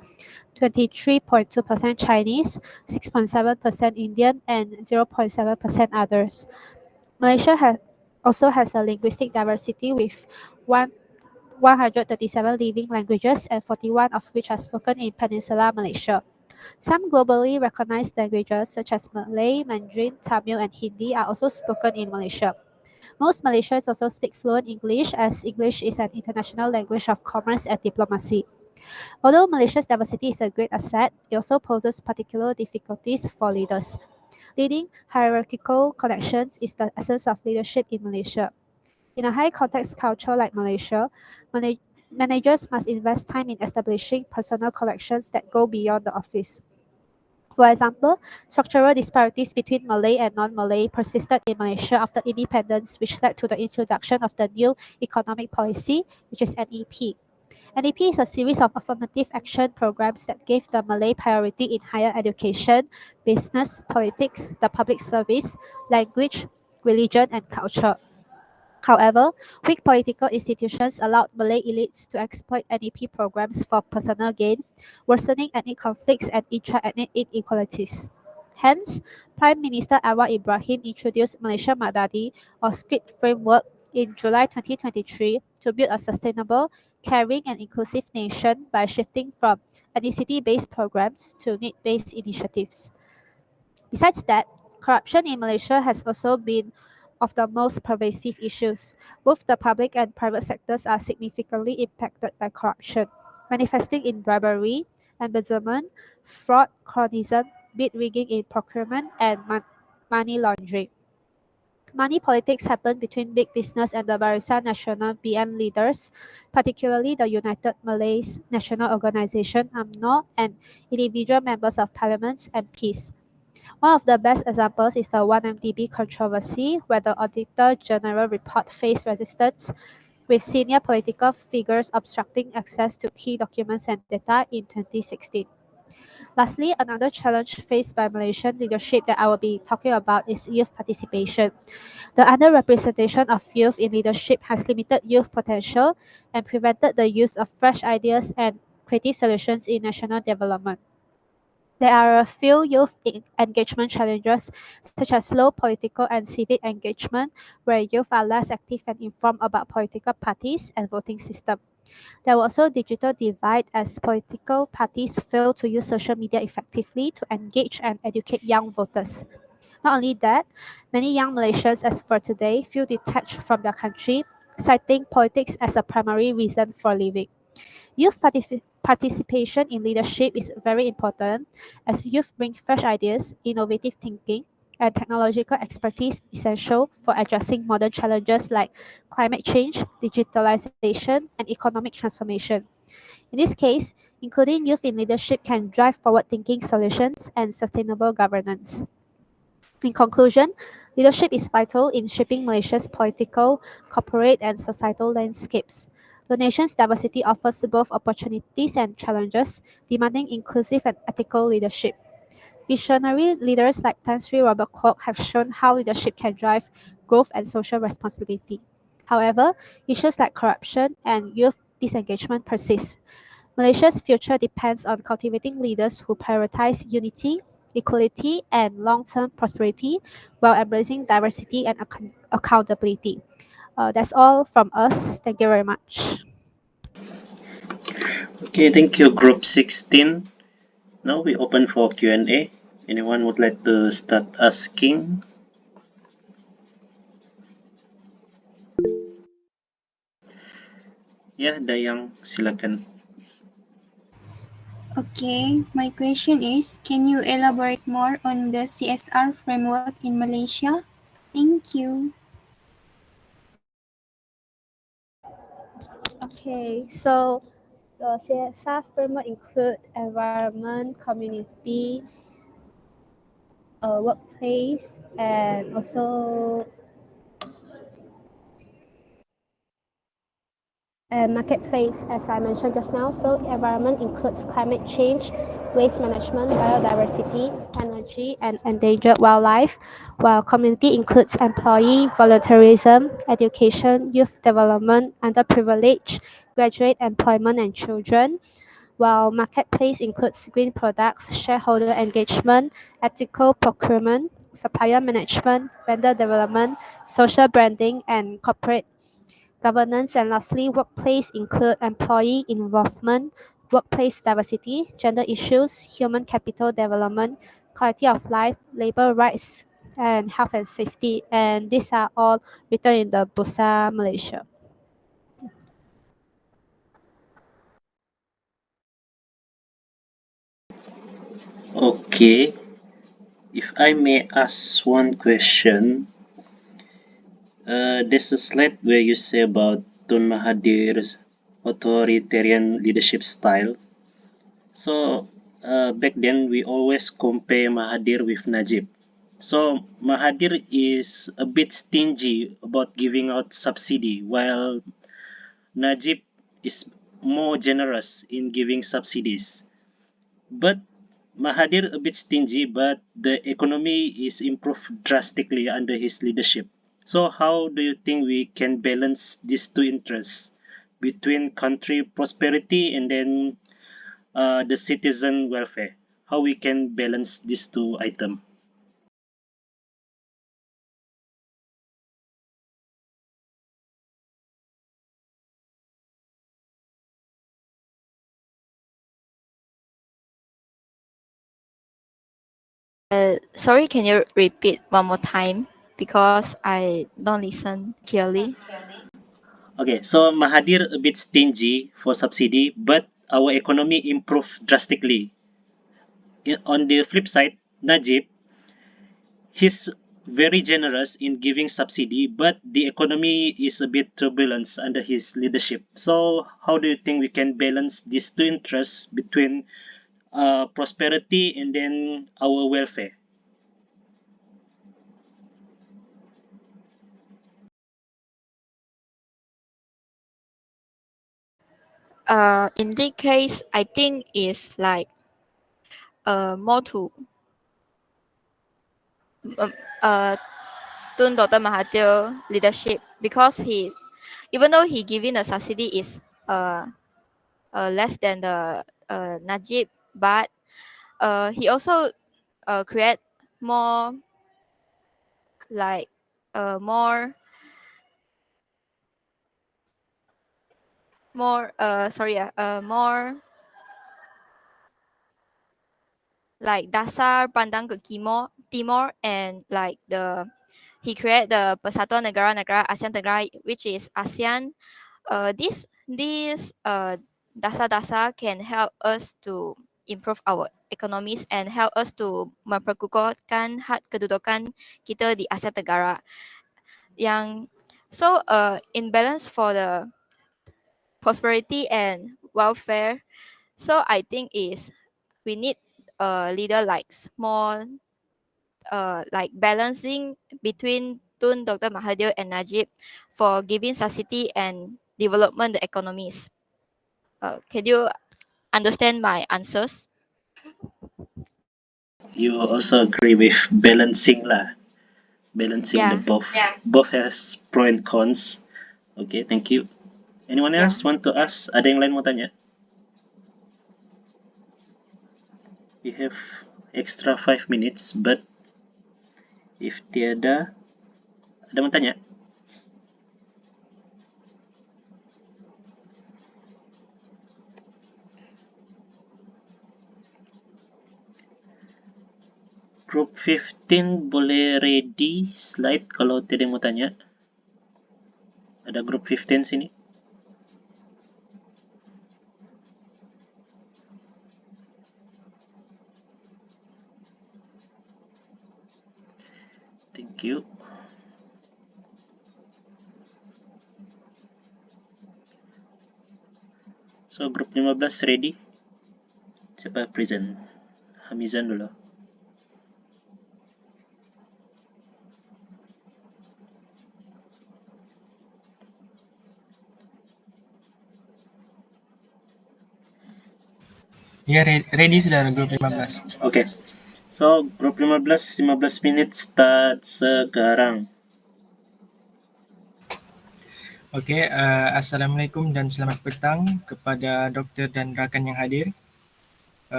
23.2% Chinese, 6.7% Indian, and 0.7% others. Malaysia also has a linguistic diversity with 137 living languages and 41 of which are spoken in Peninsular Malaysia. Some globally recognized languages such as Malay, Mandarin, Tamil, and Hindi are also spoken in Malaysia. Most Malaysians also speak fluent English, as English is an international language of commerce and diplomacy. Although Malaysia's diversity is a great asset, it also poses particular difficulties for leaders. Leading hierarchical connections is the essence of leadership in Malaysia. In a high-context culture like Malaysia, managers must invest time in establishing personal connections that go beyond the office. For example, structural disparities between Malay and non-Malay persisted in Malaysia after independence, which led to the introduction of the new economic policy, which is NEP. NEP is a series of affirmative action programs that gave the Malay priority in higher education, business, politics, the public service, language, religion, and culture. However, weak political institutions allowed Malay elites to exploit NEP programs for personal gain, worsening ethnic conflicts and intra-ethnic inequalities. Hence, Prime Minister Anwar Ibrahim introduced Malaysia Madani, or SCRIPT framework, in July 2023 to build a sustainable, caring, and inclusive nation by shifting from ethnicity-based programs to need-based initiatives. Besides that, corruption in Malaysia has also been of the most pervasive issues. Both the public and private sectors are significantly impacted by corruption, manifesting in bribery, embezzlement, fraud, cronyism, bid rigging in procurement, and money laundering. Money politics happen between big business and the Barisan Nasional BN leaders, particularly the United Malays National Organisation UMNO and individual members of parliaments and MPs. One of the best examples is the 1MDB controversy, where the Auditor General report faced resistance, with senior political figures obstructing access to key documents and data in 2016. Lastly, another challenge faced by Malaysian leadership that I will be talking about is youth participation. The underrepresentation of youth in leadership has limited youth potential and prevented the use of fresh ideas and creative solutions in national development. There are a few youth engagement challenges, such as low political and civic engagement, where youth are less active and informed about political parties and voting system. There was also digital divide as political parties fail to use social media effectively to engage and educate young voters. Not only that, many young Malaysians as for today feel detached from their country, citing politics as a primary reason for living. Youth participation in leadership is very important as youth bring fresh ideas, innovative thinking, and technological expertise essential for addressing modern challenges like climate change, digitalization, and economic transformation. In this case, including youth in leadership can drive forward-thinking solutions and sustainable governance. In conclusion, leadership is vital in shaping Malaysia's political, corporate, and societal landscapes. The nation's diversity offers both opportunities and challenges, demanding inclusive and ethical leadership. Visionary leaders like Tan Sri Robert Kwok have shown how leadership can drive growth and social responsibility. However, issues like corruption and youth disengagement persist. Malaysia's future depends on cultivating leaders who prioritize unity, equality, and long-term prosperity while embracing diversity and accountability. That's all from us. Thank you very much. Okay, thank you, Group 16. Now we open for Q&A. Anyone would like to start asking? Ya, Dayang, silakan. Okay, my question is, can you elaborate more on the CSR framework in Malaysia? Thank you. Okay, so the CSR framework include environment, community, workplace, and also marketplace, as I mentioned just now. So environment includes climate change, waste management, biodiversity, energy, and endangered wildlife, while community includes employee volunteerism, education, youth development, underprivileged, graduate employment, and children, while marketplace includes green products, shareholder engagement, ethical procurement, supplier management, vendor development, social branding, and corporate governance. And lastly, workplace include employee involvement, workplace diversity, gender issues, human capital development, quality of life, labor rights, and health and safety. And these are all written in the Bursa Malaysia. Okay, if I may ask one question, there's a slide where you say about Tun Mahathir's authoritarian leadership style. So back then we always compare Mahathir with Najib. So Mahathir is a bit stingy about giving out subsidy, while Najib is more generous in giving subsidies. But Mahathir a bit stingy, but the economy is improved drastically under his leadership. So how do you think we can balance these two interests between country prosperity and then the citizen welfare? How we can balance these two items? Sorry, can you repeat one more time? Because I don't listen clearly. Okay, so Mahathir a bit stingy for subsidy, but our economy improved drastically. On the flip side, Najib, he's very generous in giving subsidy, but the economy is a bit turbulent under his leadership. So how do you think we can balance these two interests between prosperity and then our welfare? In this case, I think it's like more to Tun Dr. Mahathir leadership, because even though he giving a subsidy is less than the Najib, but he also create more like more like dasar pandang ke Timor and like he create the Persatuan Negara-Negara ASEAN Tenggara, which is ASEAN. This dasar-dasar can help us to improve our economies and help us to memperkukuhkan hak kedudukan kita di Asia Tenggara. In balance for the prosperity and welfare, so I think we need a leader like small, like balancing between Tun Dr. Mahathir and Najib for giving subsidy and development the economies. Can you understand my answers? You also agree with balancing lah. Balancing Yeah. the both. Both has pro and cons. Okay, thank you. Anyone else want to ask? Ada yang lain mau tanya? We have extra 5 minutes, but if tiada, ada mau tanya? Group 15 boleh ready slide kalau tiada yang mau tanya. Ada group 15 sini. Thank you. So group 15 ready? Siapa present? Hamizan dulu. Ya, ready sudah grup 15. Okay. So group 15 minit start sekarang. Okey, Assalamualaikum dan selamat petang kepada doktor dan rakan yang hadir.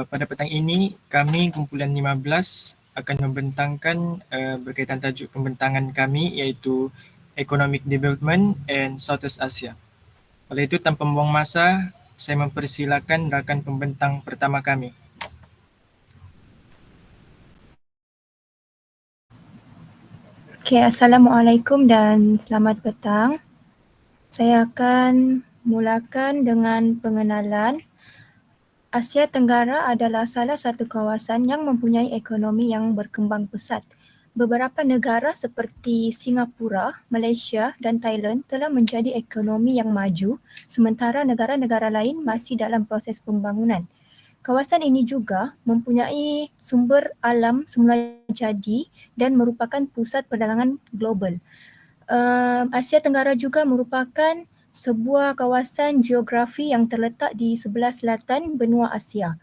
Pada petang ini, kami kumpulan 15 akan membentangkan berkaitan tajuk pembentangan kami iaitu Economic Development and Southeast Asia. Oleh itu, tanpa membuang masa, saya mempersilakan rakan pembentang pertama kami. Okay, Assalamualaikum dan selamat petang. Saya akan mulakan dengan pengenalan. Asia Tenggara adalah salah satu kawasan yang mempunyai ekonomi yang berkembang pesat. Beberapa negara seperti Singapura, Malaysia dan Thailand telah menjadi ekonomi yang maju, sementara negara-negara lain masih dalam proses pembangunan. Kawasan ini juga mempunyai sumber alam semula jadi dan merupakan pusat perdagangan global. Asia Tenggara juga merupakan sebuah kawasan geografi yang terletak di sebelah selatan benua Asia.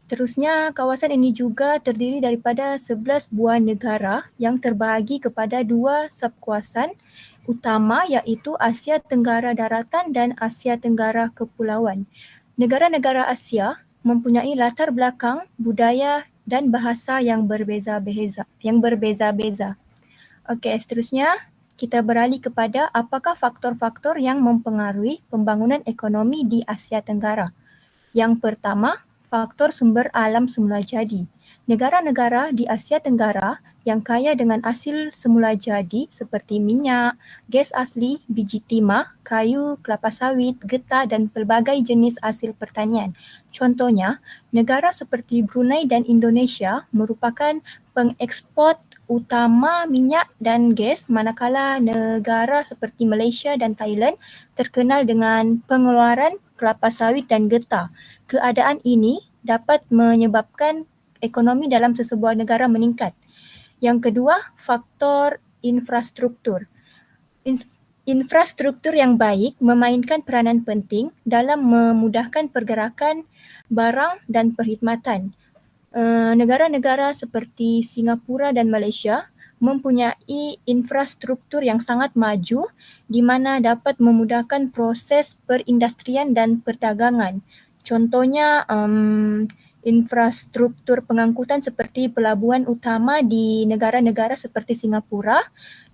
Seterusnya, kawasan ini juga terdiri daripada 11 buah negara yang terbahagi kepada 2 subkawasan utama iaitu Asia Tenggara Daratan dan Asia Tenggara Kepulauan. Negara-negara Asia mempunyai latar belakang, budaya dan bahasa yang berbeza-beza. Okey, seterusnya kita beralih kepada apakah faktor-faktor yang mempengaruhi pembangunan ekonomi di Asia Tenggara. Yang pertama, faktor sumber alam semula jadi. Negara-negara di Asia Tenggara yang kaya dengan hasil semula jadi seperti minyak, gas asli, biji timah, kayu, kelapa sawit, getah dan pelbagai jenis hasil pertanian. Contohnya, negara seperti Brunei dan Indonesia merupakan pengeksport utama minyak dan gas, manakala negara seperti Malaysia dan Thailand terkenal dengan pengeluaran kelapa sawit dan getah. Keadaan ini dapat menyebabkan ekonomi dalam sesebuah negara meningkat. Yang kedua, faktor infrastruktur. Infrastruktur yang baik memainkan peranan penting dalam memudahkan pergerakan barang dan perkhidmatan. Negara-negara seperti Singapura dan Malaysia mempunyai infrastruktur yang sangat maju di mana dapat memudahkan proses perindustrian dan perdagangan. Contohnya, infrastruktur pengangkutan seperti pelabuhan utama di negara-negara seperti Singapura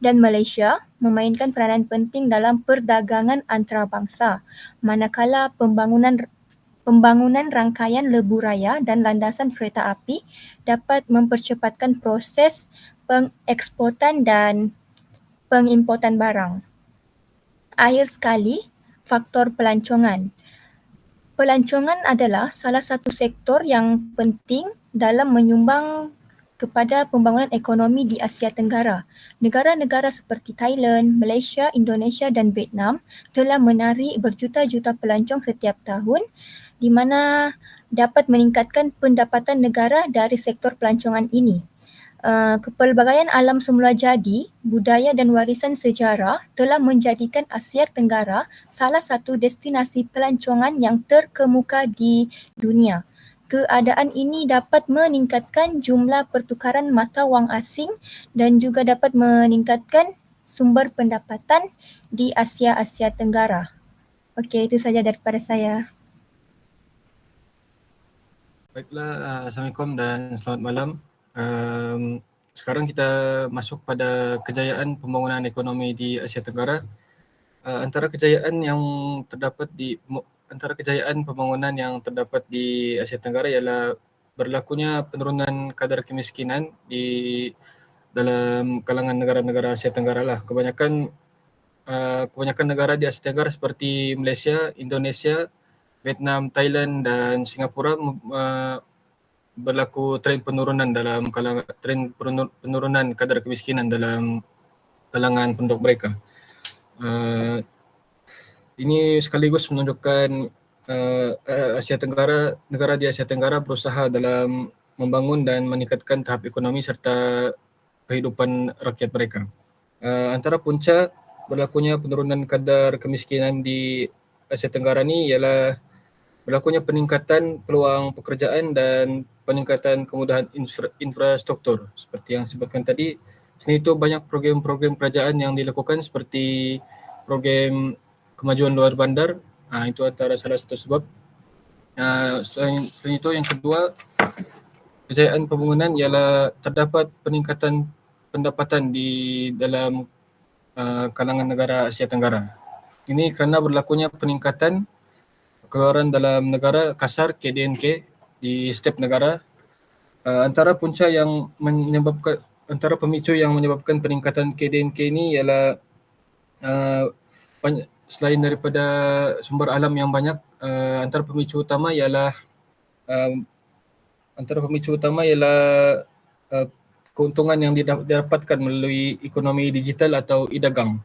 dan Malaysia memainkan peranan penting dalam perdagangan antarabangsa, manakala pembangunan rangkaian lebuh raya dan landasan kereta api dapat mempercepatkan proses pengeksportan dan pengimportan barang. Akhir sekali, faktor pelancongan. Pelancongan adalah salah satu sektor yang penting dalam menyumbang kepada pembangunan ekonomi di Asia Tenggara. Negara-negara seperti Thailand, Malaysia, Indonesia dan Vietnam telah menarik berjuta-juta pelancong setiap tahun di mana dapat meningkatkan pendapatan negara dari sektor pelancongan ini. Kepelbagaian alam semula jadi, budaya dan warisan sejarah telah menjadikan Asia Tenggara salah satu destinasi pelancongan yang terkemuka di dunia. Keadaan ini dapat meningkatkan jumlah pertukaran mata wang asing dan juga dapat meningkatkan sumber pendapatan di Asia Tenggara. Okey, itu saja daripada saya. Baiklah, Assalamualaikum dan selamat malam. Sekarang kita masuk pada kejayaan pembangunan ekonomi di Asia Tenggara. Antara kejayaan pembangunan yang terdapat di Asia Tenggara ialah berlakunya penurunan kadar kemiskinan di dalam kalangan negara-negara Asia Tenggara lah. Kebanyakan negara di Asia Tenggara seperti Malaysia, Indonesia, Vietnam, Thailand dan Singapura berlaku trend penurunan penurunan kadar kemiskinan dalam kalangan penduduk mereka. Ini sekaligus menunjukkan negara di Asia Tenggara berusaha dalam membangun dan meningkatkan tahap ekonomi serta kehidupan rakyat mereka. Antara punca berlakunya penurunan kadar kemiskinan di Asia Tenggara ni ialah berlakunya peningkatan peluang pekerjaan dan peningkatan kemudahan infrastruktur. Seperti yang disebutkan tadi, selain itu banyak program-program kerajaan yang dilakukan seperti program kemajuan luar bandar. Itu antara salah satu sebab. Selain itu yang kedua, kejayaan pembangunan ialah terdapat peningkatan pendapatan di dalam kalangan negara Asia Tenggara. Ini kerana berlakunya peningkatan keluaran dalam negara kasar KDNK di setiap negara. Antara pemicu yang menyebabkan peningkatan KDNK ini ialah selain daripada sumber alam yang banyak, antara pemicu utama ialah keuntungan yang didapatkan melalui ekonomi digital atau e-dagang.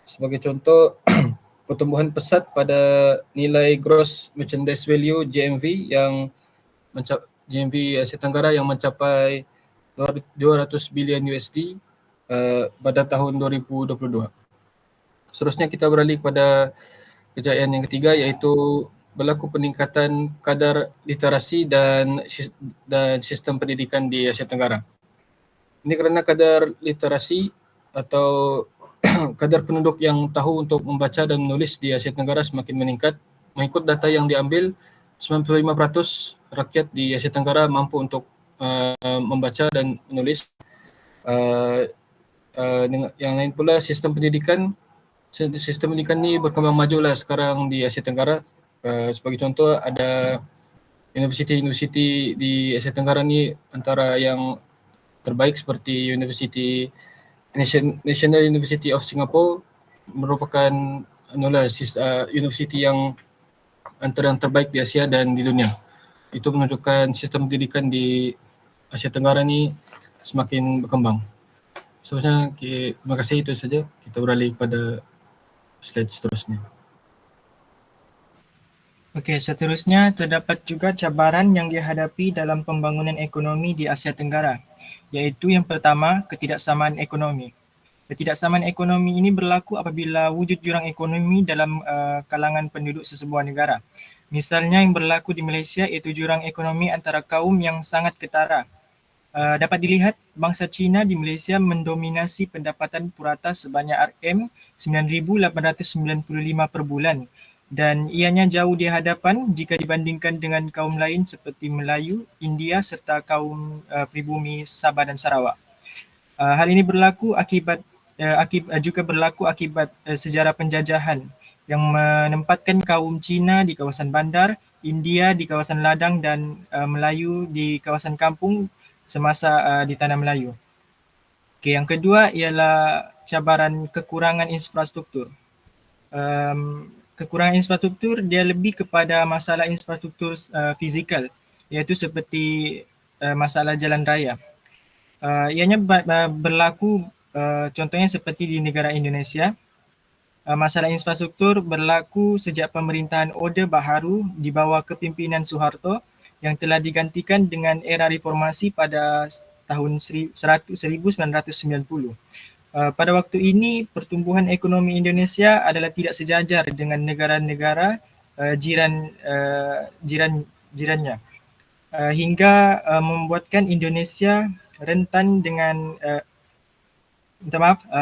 Sebagai contoh, pertumbuhan pesat pada nilai gross merchandise value GMV GMV Asia Tenggara yang mencapai 200 bilion USD pada tahun 2022. Seterusnya kita beralih kepada kejayaan yang ketiga, iaitu berlaku peningkatan kadar literasi dan sistem pendidikan di Asia Tenggara. Ini kerana kadar literasi atau kadar penduduk yang tahu untuk membaca dan menulis di Asia Tenggara semakin meningkat. Mengikut data yang diambil, 95% rakyat di Asia Tenggara mampu untuk membaca dan menulis. Yang lain pula, sistem pendidikan ni berkembang majulah sekarang di Asia Tenggara. Sebagai contoh, ada universiti di Asia Tenggara ni antara yang terbaik seperti National University of Singapore merupakan universiti yang antara yang terbaik di Asia dan di dunia. Itu menunjukkan sistem pendidikan di Asia Tenggara ni semakin berkembang. Seterusnya, terima kasih, itu saja. Kita beralih pada slide seterusnya. Okey, seterusnya terdapat juga cabaran yang dihadapi dalam pembangunan ekonomi di Asia Tenggara, iaitu yang pertama, ketidaksamaan ekonomi. Ketidaksamaan ekonomi ini berlaku apabila wujud jurang ekonomi dalam kalangan penduduk sesebuah negara. Misalnya yang berlaku di Malaysia iaitu jurang ekonomi antara kaum yang sangat ketara. Dapat dilihat bangsa Cina di Malaysia mendominasi pendapatan purata sebanyak RM9,895 per bulan. dan ianya jauh di hadapan jika dibandingkan dengan kaum lain seperti Melayu, India serta kaum pribumi Sabah dan Sarawak. Hal ini berlaku juga berlaku akibat sejarah penjajahan yang menempatkan kaum Cina di kawasan bandar, India di kawasan ladang dan Melayu di kawasan kampung semasa di tanah Melayu. Okey, yang kedua ialah cabaran kekurangan infrastruktur. Kekurangan infrastruktur dia lebih kepada masalah infrastruktur fizikal, iaitu seperti masalah jalan raya. Ianya berlaku contohnya seperti di negara Indonesia. Masalah infrastruktur berlaku sejak pemerintahan Orde Baharu di bawah kepimpinan Suharto yang telah digantikan dengan era reformasi pada tahun 1990. Pada waktu ini, pertumbuhan ekonomi Indonesia adalah tidak sejajar dengan negara-negara jirannya, hingga membuatkan Indonesia rentan dengan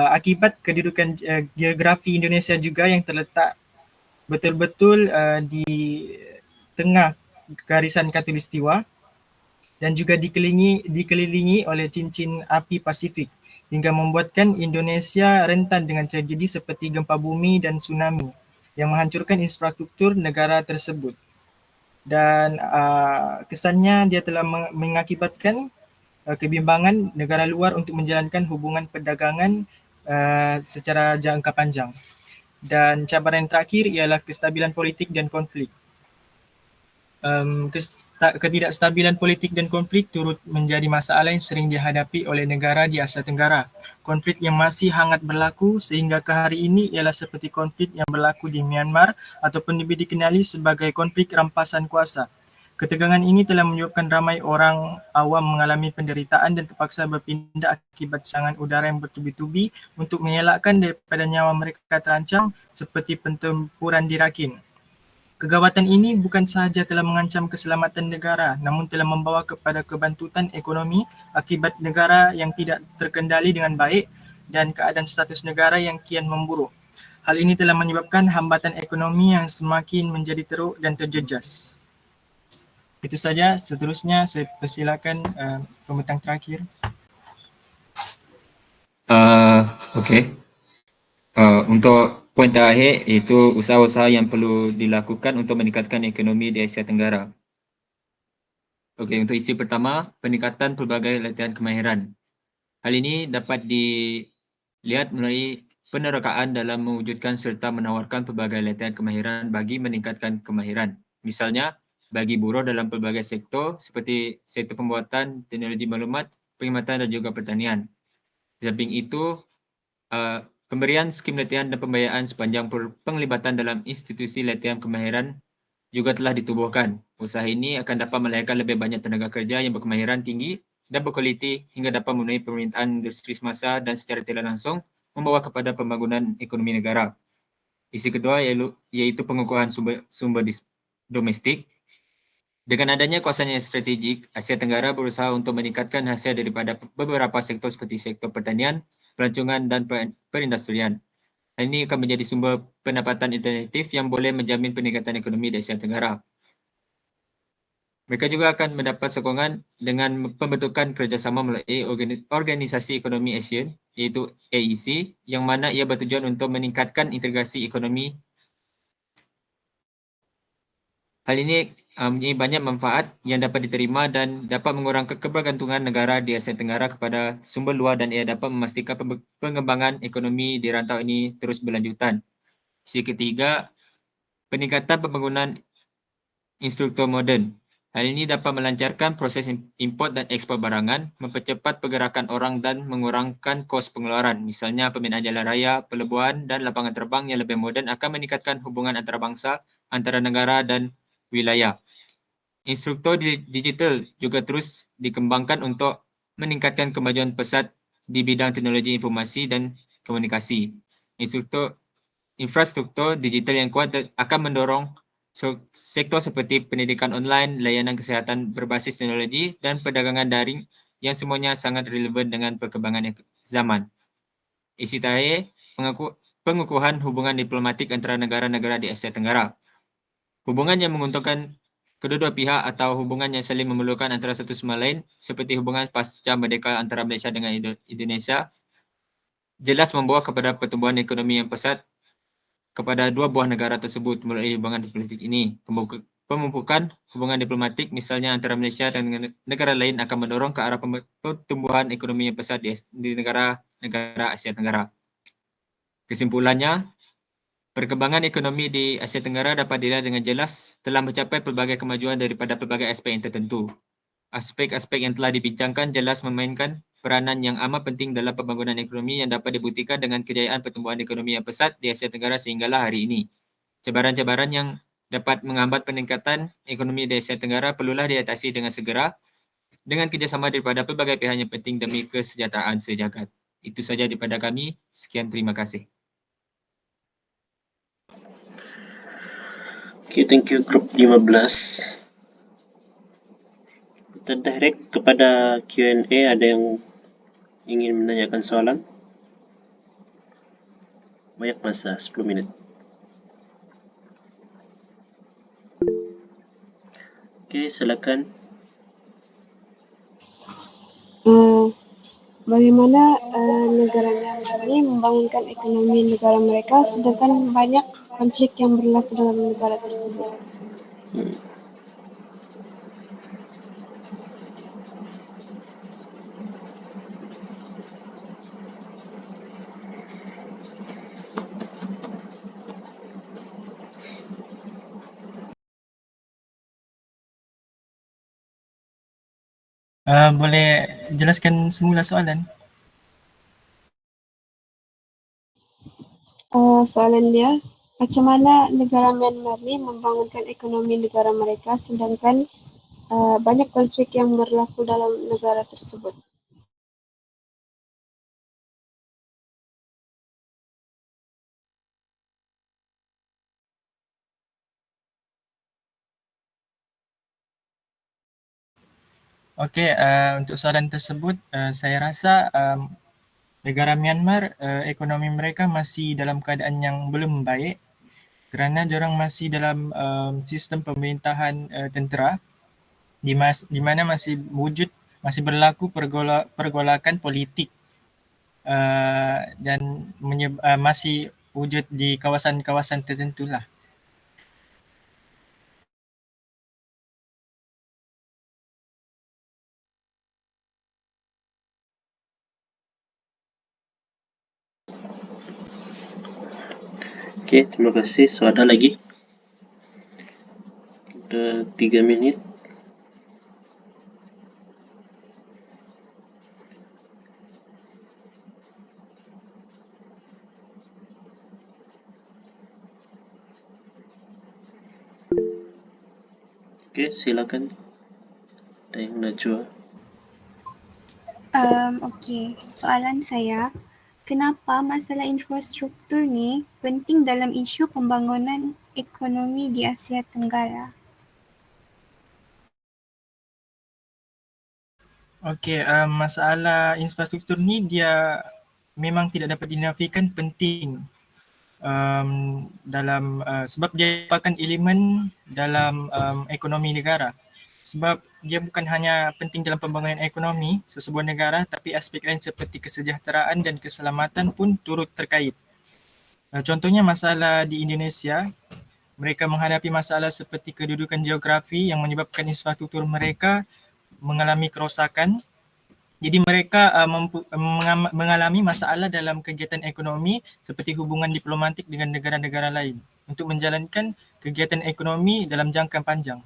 akibat kedudukan geografi Indonesia juga yang terletak betul-betul di tengah garisan khatulistiwa dan juga dikelilingi oleh cincin api Pasifik, hingga membuatkan Indonesia rentan dengan tragedi seperti gempa bumi dan tsunami yang menghancurkan infrastruktur negara tersebut. Dan kesannya dia telah mengakibatkan kebimbangan negara luar untuk menjalankan hubungan perdagangan secara jangka panjang. Dan cabaran terakhir ialah kestabilan politik dan konflik. Ketidakstabilan politik dan konflik turut menjadi masalah yang sering dihadapi oleh negara di Asia Tenggara. Konflik yang masih hangat berlaku sehingga ke hari ini ialah seperti konflik yang berlaku di Myanmar ataupun lebih dikenali sebagai konflik rampasan kuasa. Ketegangan ini telah menyebabkan ramai orang awam mengalami penderitaan dan terpaksa berpindah akibat serangan udara yang bertubi-tubi untuk mengelakkan daripada nyawa mereka terancam seperti pertempuran di Rakhine. Kegawatan ini bukan sahaja telah mengancam keselamatan negara, namun telah membawa kepada kebantutan ekonomi akibat negara yang tidak terkendali dengan baik dan keadaan status negara yang kian memburuk. Hal ini telah menyebabkan hambatan ekonomi yang semakin menjadi teruk dan terjejas. Itu saja, seterusnya saya persilakan pembentang terakhir. Okey. Untuk poin terakhir iaitu usaha-usaha yang perlu dilakukan untuk meningkatkan ekonomi di Asia Tenggara. Okey, untuk isi pertama, peningkatan pelbagai latihan kemahiran. Hal ini dapat dilihat melalui penerokaan dalam mewujudkan serta menawarkan pelbagai latihan kemahiran bagi meningkatkan kemahiran. Misalnya, bagi buruh dalam pelbagai sektor seperti sektor pembuatan, teknologi maklumat, perkhidmatan dan juga pertanian. Di samping itu, pemberian skim latihan dan pembiayaan sepanjang penglibatan dalam institusi latihan kemahiran juga telah ditubuhkan. Usaha ini akan dapat melahirkan lebih banyak tenaga kerja yang berkemahiran tinggi dan berkualiti hingga dapat memenuhi permintaan industri semasa dan secara tidak langsung membawa kepada pembangunan ekonomi negara. Isi kedua iaitu pengukuhan sumber domestik. Dengan adanya kawasan yang strategik, Asia Tenggara berusaha untuk meningkatkan hasil daripada beberapa sektor seperti sektor pertanian, pelancongan dan perindustrian. Hal ini akan menjadi sumber pendapatan alternatif yang boleh menjamin peningkatan ekonomi di Asia Tenggara. Mereka juga akan mendapat sokongan dengan pembentukan kerjasama melalui Organisasi Ekonomi ASEAN iaitu AEC yang mana ia bertujuan untuk meningkatkan integrasi ekonomi. Hal ini mempunyai banyak manfaat yang dapat diterima dan dapat mengurangkan kebergantungan negara di Asia Tenggara kepada sumber luar dan ia dapat memastikan pengembangan ekonomi di rantau ini terus berlanjutan. Sisi ketiga, peningkatan pembangunan infrastruktur moden. Hal ini dapat melancarkan proses import dan ekspor barangan, mempercepat pergerakan orang dan mengurangkan kos pengeluaran. Misalnya pembinaan jalan raya, pelebuhan dan lapangan terbang yang lebih moden akan meningkatkan hubungan antarabangsa, antara negara dan wilayah. Infrastruktur digital juga terus dikembangkan untuk meningkatkan kemajuan pesat di bidang teknologi informasi dan komunikasi. Infrastruktur digital yang kuat akan mendorong sektor seperti pendidikan online, layanan kesihatan berbasis teknologi dan perdagangan daring yang semuanya sangat relevan dengan perkembangan zaman. Isi terakhir, pengukuhan hubungan diplomatik antara negara-negara di Asia Tenggara. Hubungan yang menguntungkan kedua-dua pihak atau hubungan yang saling memerlukan antara satu sama lain seperti hubungan pasca merdeka antara Malaysia dengan Indonesia jelas membawa kepada pertumbuhan ekonomi yang pesat kepada dua buah negara tersebut melalui hubungan diplomatik ini. Pemupukan hubungan diplomatik misalnya antara Malaysia dan negara lain akan mendorong ke arah pertumbuhan ekonomi yang pesat di negara-negara Asia Tenggara. Kesimpulannya, perkembangan ekonomi di Asia Tenggara dapat dilihat dengan jelas telah mencapai pelbagai kemajuan daripada pelbagai aspek yang tertentu. Aspek-aspek yang telah dibincangkan jelas memainkan peranan yang amat penting dalam pembangunan ekonomi yang dapat dibuktikan dengan kejayaan pertumbuhan ekonomi yang pesat di Asia Tenggara sehinggalah hari ini. Cabaran-cabaran yang dapat menghambat peningkatan ekonomi di Asia Tenggara perlulah diatasi dengan segera dengan kerjasama daripada pelbagai pihak yang penting demi kesejahteraan sejagat. Itu saja daripada kami. Sekian, terima kasih. Okay, thank you Grup 15. Kita direct kepada Q&A. Ada yang ingin menanyakan soalan? Banyak masa, 10 minit. Okay, silakan. Bagaimana negara Myanmar ini membangunkan ekonomi negara mereka sedangkan banyak konflik yang berlaku dalam negara tersebut? Boleh jelaskan semula soalan? Soalan dia, macam mana negara Myanmar ini membangunkan ekonomi negara mereka sedangkan banyak konflik yang berlaku dalam negara tersebut? Okey, untuk soalan tersebut, saya rasa negara Myanmar, ekonomi mereka masih dalam keadaan yang belum baik kerana diorang masih dalam sistem pemerintahan tentera di mana masih berlaku pergolakan politik dan masih wujud di kawasan-kawasan tertentulah. Okay, terima kasih. So, ada lagi? Ada 3 minit. Okay, silakan. Dayang Najwa. Okey, soalan saya, kenapa masalah infrastruktur ni penting dalam isu pembangunan ekonomi di Asia Tenggara? Okey, masalah infrastruktur ni dia memang tidak dapat dinafikan penting dalam sebab dia merupakan elemen dalam ekonomi negara. Sebab dia bukan hanya penting dalam pembangunan ekonomi sesebuah negara tapi aspek lain seperti kesejahteraan dan keselamatan pun turut terkait. Contohnya masalah di Indonesia, mereka menghadapi masalah seperti kedudukan geografi yang menyebabkan infrastruktur mereka mengalami kerosakan. Jadi mereka mengalami masalah dalam kegiatan ekonomi seperti hubungan diplomatik dengan negara-negara lain untuk menjalankan kegiatan ekonomi dalam jangka panjang.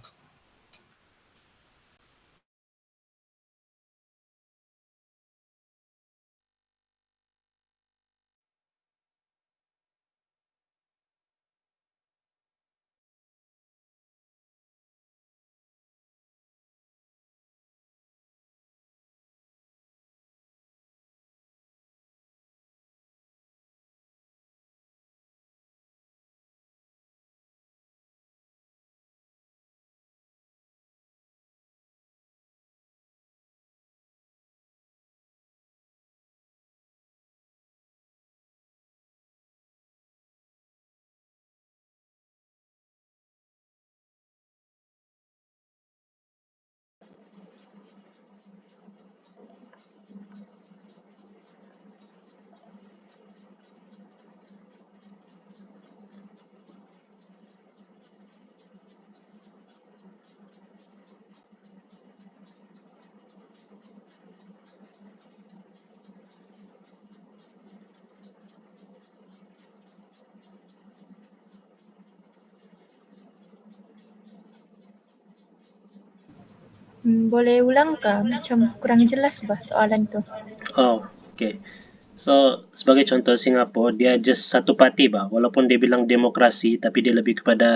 Boleh ulang kah? Macam kurang jelas bah soalan tu. Oh, okay. So, sebagai contoh Singapura, dia just satu parti bah. Walaupun dia bilang demokrasi, tapi dia lebih kepada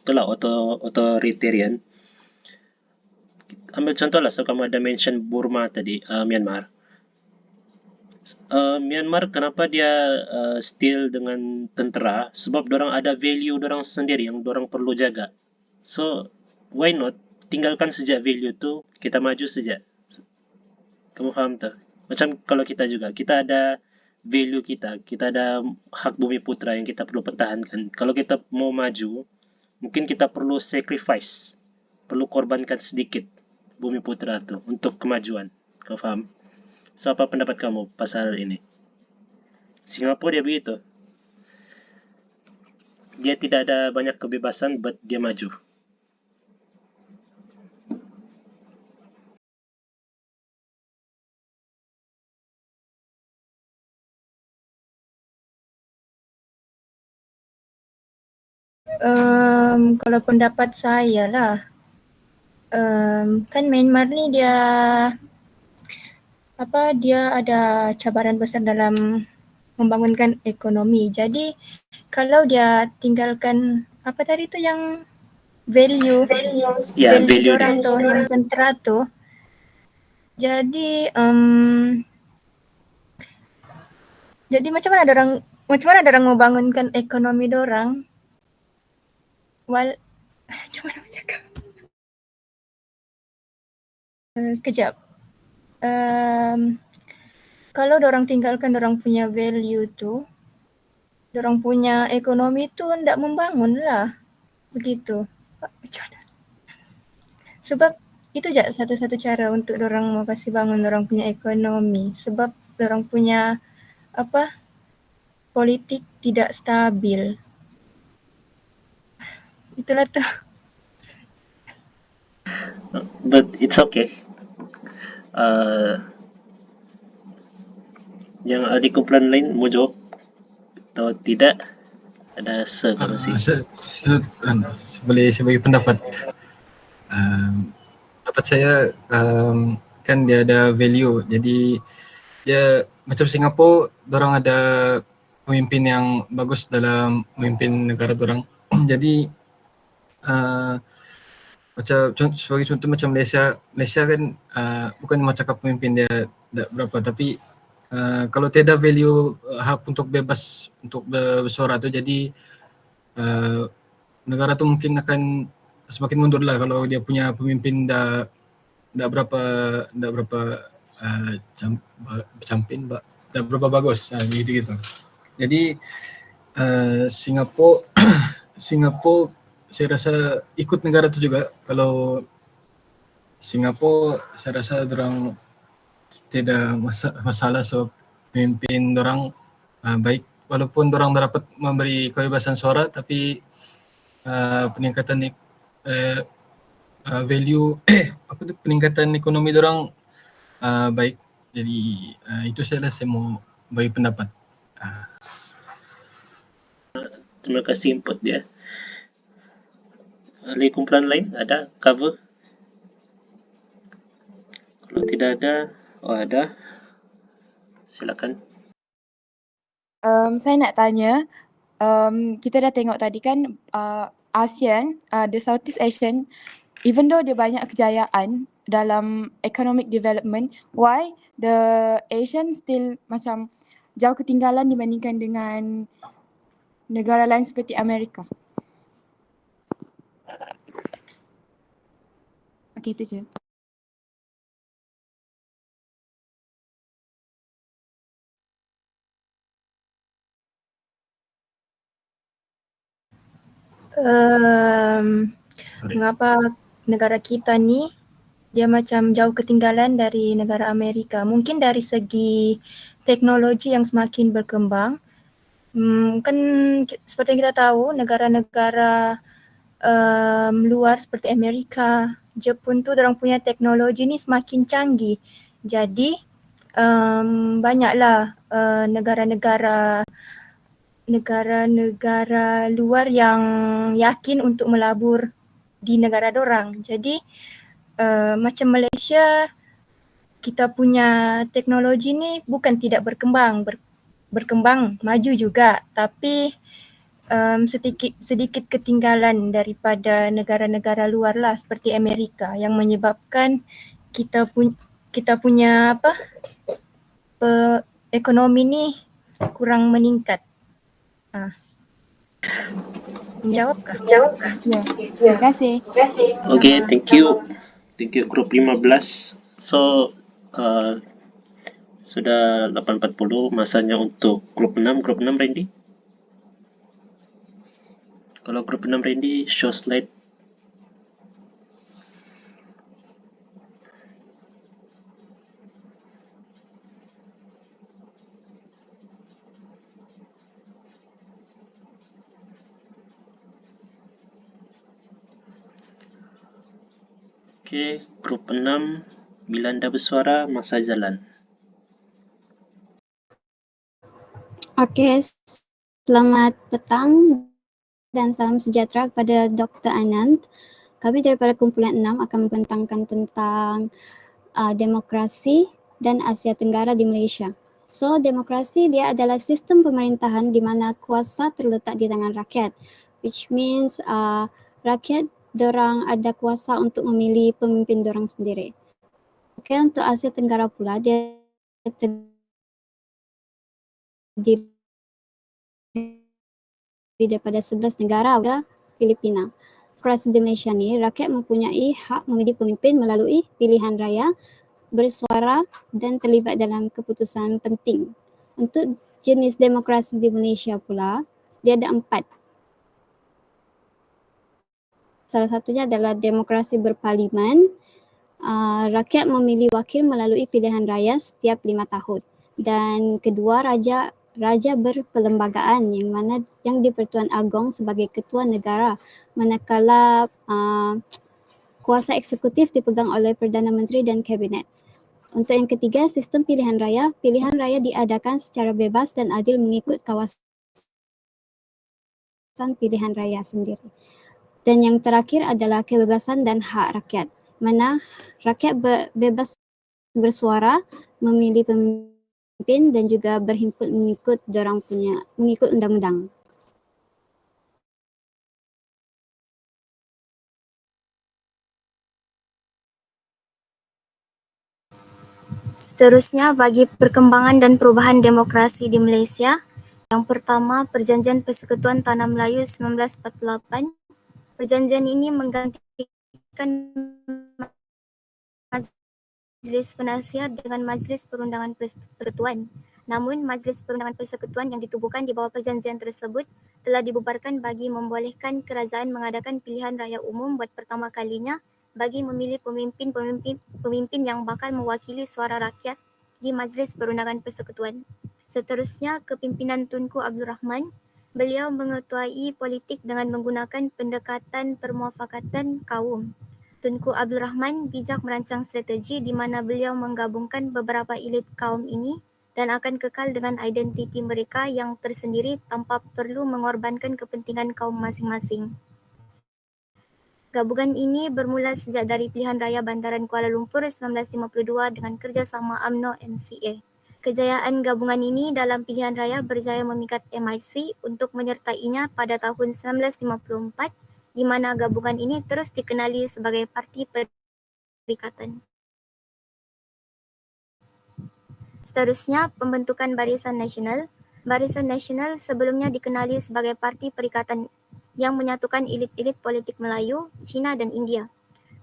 itulah authoritarian. Ambil contoh lah, so kamu ada mention Burma tadi, Myanmar. Myanmar kenapa dia still dengan tentera? Sebab dorang ada value dorang sendiri yang dorang perlu jaga. So, why not tinggalkan sejak value tu, kita maju sejak. Kamu faham tak? Macam kalau kita juga, kita ada value kita ada hak bumi putra yang kita perlu pertahankan. Kalau kita mau maju, mungkin kita perlu sacrifice, perlu korbankan sedikit bumi putra tu untuk kemajuan. Kau faham? So, apa pendapat kamu pasal ini? Singapura dia begitu. Dia tidak ada banyak kebebasan, but dia maju. Kalau pendapat saya lah, kan Myanmar ni dia ada cabaran besar dalam membangunkan ekonomi. Jadi kalau dia tinggalkan apa tadi tu yang value Value orang dia. tu yang tentera tu, jadi macam mana dorang mau bangunkan ekonomi dorang? Macam mana nak cakap? Kejap. Kalau dorang tinggalkan dorang punya value tu, dorang punya ekonomi tu hendak membangun lah. Begitu. Macam mana? Sebab itu je satu-satu cara untuk dorang mau kasih bangun dorang punya ekonomi. Sebab dorang punya politik tidak stabil. Itulah tu. But it's okay. Yang adik kumpulan lain mau jawab atau tidak? Ada ke masih? Saya boleh saya bagi pendapat. Pendapat saya kan dia ada value, jadi dia macam Singapura, dorang ada pemimpin yang bagus dalam memimpin negara dorang. Jadi macam sebagai contoh macam Malaysia kan bukan mau cakap pemimpin dia tak berapa, tapi kalau tiada value hak untuk bebas untuk bersuara tu, jadi negara tu mungkin akan semakin mundur lah kalau dia punya pemimpin tak berapa tak berapa bagus gitu. Jadi Singapura saya rasa ikut negara tu juga. Kalau Singapura saya rasa dorang tidak masalah, so pemimpin dorang baik, walaupun dorang dapat memberi kebebasan suara, tapi peningkatan value peningkatan ekonomi dorang baik. Jadi itu saya mau bagi pendapat. Terima kasih input dia. Ahli kumpulan lain ada cover? Kalau tidak ada, ada. Silakan. Saya nak tanya, kita dah tengok tadi kan ASEAN, the Southeast Asian, even though dia banyak kejayaan dalam economic development, why the Asian still macam jauh ketinggalan dibandingkan dengan negara lain seperti Amerika? Okey, itu je. Mengapa negara kita ni dia macam jauh ketinggalan dari negara Amerika? Mungkin dari segi teknologi yang semakin berkembang. Kan seperti yang kita tahu, negara-negara luar seperti Amerika, Jepun tu dorang punya teknologi ni semakin canggih. Jadi banyaklah negara-negara luar yang yakin untuk melabur di negara dorang. Jadi macam Malaysia, kita punya teknologi ni bukan tidak berkembang, berkembang, maju juga, tapi sedikit ketinggalan daripada negara-negara luar lah seperti Amerika yang menyebabkan kita punya ekonomi ni kurang meningkat. Menjawabkah? Ya, terima kasih. Okay, thank you. Thank you grup 15. So, sudah 8.40, masanya untuk grup 6. Grup 6 Randy? Kalau grup 6 Randy, show slide. Okay, grup 6, bila anda bersuara, masa jalan. Okey, selamat petang dan salam sejahtera kepada Dr. Anand. Kami daripada kumpulan 6 akan membentangkan tentang demokrasi dan Asia Tenggara di Malaysia. So, demokrasi dia adalah sistem pemerintahan di mana kuasa terletak di tangan rakyat, which means rakyat dorang ada kuasa untuk memilih pemimpin dorang sendiri. Okey, untuk Asia Tenggara pula dia terdiri daripada 11 negara ada Filipina. Demokrasi di Malaysia ni, rakyat mempunyai hak memilih pemimpin melalui pilihan raya, bersuara dan terlibat dalam keputusan penting. Untuk jenis demokrasi di Malaysia pula, dia ada 4. Salah satunya adalah demokrasi berparlimen. Rakyat memilih wakil melalui pilihan raya setiap 5 tahun. Dan kedua, raja berperlembagaan yang di-Pertuan Agong sebagai ketua negara, manakala kuasa eksekutif dipegang oleh Perdana Menteri dan Kabinet. Untuk yang ketiga, sistem pilihan raya. Pilihan raya diadakan secara bebas dan adil mengikut kawasan pilihan raya sendiri. Dan yang terakhir adalah kebebasan dan hak rakyat, mana rakyat bebas bersuara, memilih pemimpin dan juga berhimpun mengikut undang-undang. Seterusnya, bagi perkembangan dan perubahan demokrasi di Malaysia, yang pertama, Perjanjian Persekutuan Tanah Melayu 1948. Perjanjian ini menggantikan Majlis Penasihat dengan Majlis Perundangan Persekutuan. Namun, Majlis Perundangan Persekutuan yang ditubuhkan di bawah perjanjian tersebut telah dibubarkan bagi membolehkan kerajaan mengadakan pilihan raya umum buat pertama kalinya bagi memilih pemimpin yang bakal mewakili suara rakyat di Majlis Perundangan Persekutuan. Seterusnya, kepimpinan Tunku Abdul Rahman. Beliau mengetuai politik dengan menggunakan pendekatan permuafakatan kaum. Tunku Abdul Rahman bijak merancang strategi di mana beliau menggabungkan beberapa elit kaum ini dan akan kekal dengan identiti mereka yang tersendiri tanpa perlu mengorbankan kepentingan kaum masing-masing. Gabungan ini bermula sejak dari pilihan raya Bandaran Kuala Lumpur 1952 dengan kerjasama UMNO MCA. Kejayaan gabungan ini dalam pilihan raya berjaya memikat MIC untuk menyertainya pada tahun 1954, di mana gabungan ini terus dikenali sebagai Parti Perikatan. Seterusnya, pembentukan Barisan Nasional. Barisan Nasional sebelumnya dikenali sebagai Parti Perikatan yang menyatukan elit-elit politik Melayu, Cina dan India.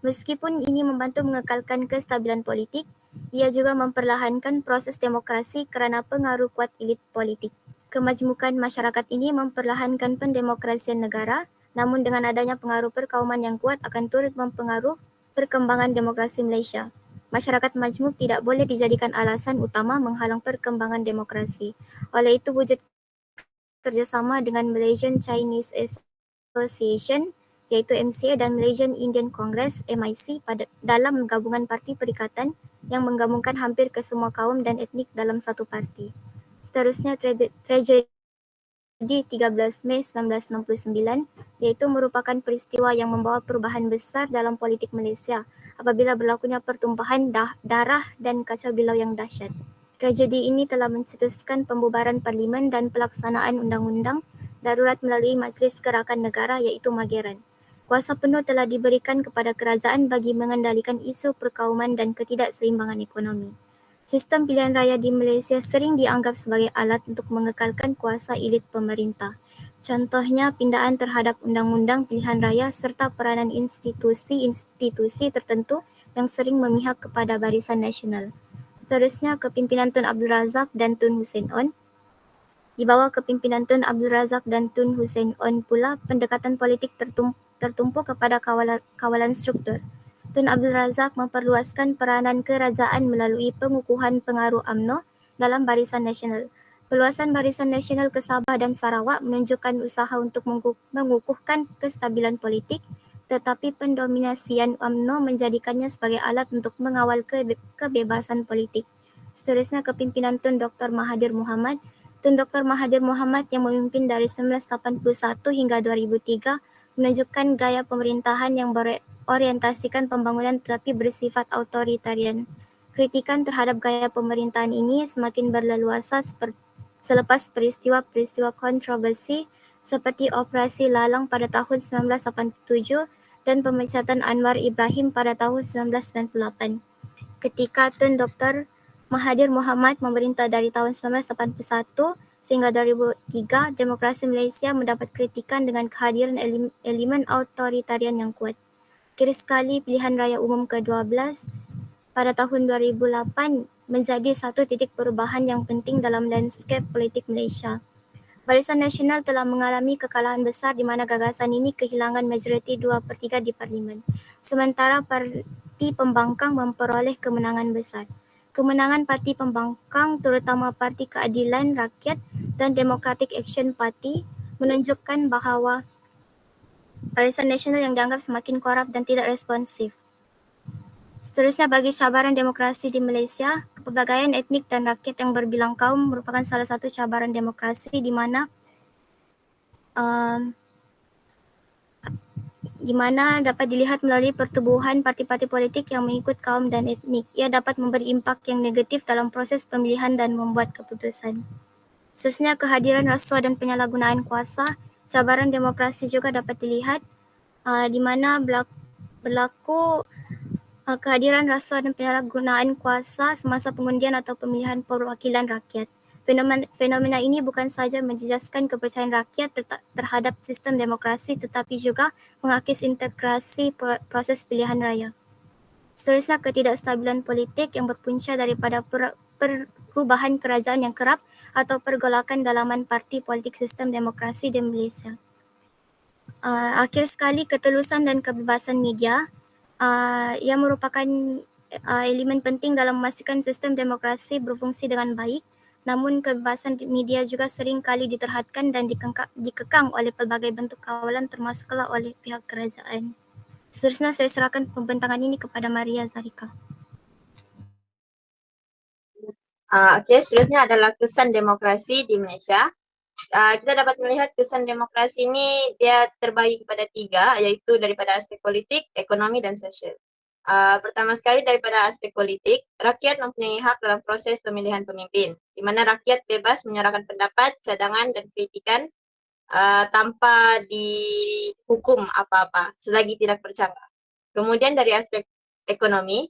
Meskipun ini membantu mengekalkan kestabilan politik, ia juga memperlahankan proses demokrasi kerana pengaruh kuat elit politik. Kemajmukan masyarakat ini memperlahankan pendemokrasian negara, namun dengan adanya pengaruh perkauman yang kuat akan turut mempengaruhi perkembangan demokrasi Malaysia. Masyarakat majmuk tidak boleh dijadikan alasan utama menghalang perkembangan demokrasi. Oleh itu, wujud kerjasama dengan Malaysian Chinese Association iaitu MCA dan Malaysian Indian Congress MIC dalam gabungan Parti Perikatan yang menggabungkan hampir kesemua kaum dan etnik dalam satu parti. Seterusnya, tragedi 13 Mei 1969, iaitu merupakan peristiwa yang membawa perubahan besar dalam politik Malaysia apabila berlakunya pertumpahan darah dan kacau bilau yang dahsyat. Tragedi ini telah mencetuskan pembubaran parlimen dan pelaksanaan undang-undang darurat melalui Majlis Gerakan Negara iaitu Mageran. Kuasa penuh telah diberikan kepada kerajaan bagi mengendalikan isu perkauman dan ketidakseimbangan ekonomi. Sistem pilihan raya di Malaysia sering dianggap sebagai alat untuk mengekalkan kuasa elit pemerintah. Contohnya pindaan terhadap undang-undang pilihan raya serta peranan institusi-institusi tertentu yang sering memihak kepada Barisan Nasional. Seterusnya, kepimpinan Tun Abdul Razak dan Tun Hussein On. Di bawah kepimpinan Tun Abdul Razak dan Tun Hussein On pula, pendekatan politik tertumpu kepada kawalan struktur. Tun Abdul Razak memperluaskan peranan kerajaan melalui pengukuhan pengaruh UMNO dalam Barisan Nasional. Peluasan Barisan Nasional ke Sabah dan Sarawak menunjukkan usaha untuk mengukuhkan kestabilan politik, tetapi pendominasian UMNO menjadikannya sebagai alat untuk mengawal kebebasan politik. Seterusnya, kepimpinan Tun Dr. Mahathir Mohamad. Tun Dr. Mahathir Mohamad yang memimpin dari 1981 hingga 2003 menunjukkan gaya pemerintahan yang berorientasikan pembangunan tetapi bersifat authoritarian. Kritikan terhadap gaya pemerintahan ini semakin berleluasa selepas peristiwa-peristiwa kontroversi seperti Operasi Lalang pada tahun 1987 dan pemecatan Anwar Ibrahim pada tahun 1998. Ketika Tun Dr. Mahathir Mohamad memerintah dari tahun 1981 sehingga 2003, demokrasi Malaysia mendapat kritikan dengan kehadiran elemen authoritarian yang kuat. Kira sekali pilihan raya umum ke-12 pada tahun 2008 menjadi satu titik perubahan yang penting dalam landscape politik Malaysia. Barisan Nasional telah mengalami kekalahan besar di mana gagasan ini kehilangan majoriti 2/3 di Parlimen. Sementara Parti Pembangkang memperoleh kemenangan besar. Kemenangan Parti Pembangkang, terutama Parti Keadilan Rakyat dan Democratic Action Party, menunjukkan bahawa Barisan Nasional yang dianggap semakin korup dan tidak responsif. Seterusnya, bagi cabaran demokrasi di Malaysia, kepelbagaian etnik dan rakyat yang berbilang kaum merupakan salah satu cabaran demokrasi di mana dapat dilihat melalui pertubuhan parti-parti politik yang mengikut kaum dan etnik. Ia dapat memberi impak yang negatif dalam proses pemilihan dan membuat keputusan. Seterusnya, kehadiran rasuah dan penyalahgunaan kuasa. Cabaran demokrasi juga dapat dilihat di mana berlaku kehadiran rasuah dan penyalahgunaan kuasa semasa pengundian atau pemilihan perwakilan rakyat. Fenomena ini bukan sahaja menjejaskan kepercayaan rakyat terhadap sistem demokrasi tetapi juga mengakis integrasi proses pilihan raya. Seterusnya, ketidakstabilan politik yang berpunca daripada perubahan kerajaan yang kerap atau pergolakan dalaman parti politik sistem demokrasi di Malaysia. Akhir sekali, ketelusan dan kebebasan media yang merupakan elemen penting dalam memastikan sistem demokrasi berfungsi dengan baik. Namun kebebasan media juga sering kali diterhadkan dan dikekang oleh pelbagai bentuk kawalan termasuklah oleh pihak kerajaan. Seterusnya, saya serahkan pembentangan ini kepada Maria Zarika. Okey, seterusnya adalah kesan demokrasi di Malaysia. Kita dapat melihat kesan demokrasi ini dia terbagi kepada 3, iaitu daripada aspek politik, ekonomi dan sosial. Pertama sekali daripada aspek politik, rakyat mempunyai hak dalam proses pemilihan pemimpin, di mana rakyat bebas menyuarakan pendapat, cadangan dan kritikan tanpa dihukum apa-apa selagi tidak bercanggah. Kemudian dari aspek ekonomi,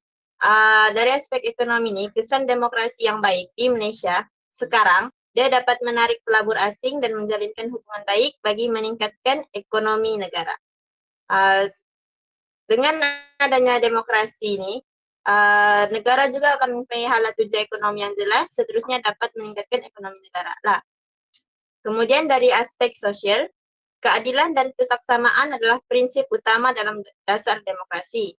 ini kesan demokrasi yang baik di Malaysia sekarang dia dapat menarik pelabur asing dan menjalinkan hubungan baik bagi meningkatkan ekonomi negara. Dengan adanya demokrasi ini, negara juga akan mempunyai halat tuju ekonomi yang jelas, seterusnya dapat meningkatkan ekonomi negara. Kemudian dari aspek sosial, keadilan dan kesaksamaan adalah prinsip utama dalam dasar demokrasi.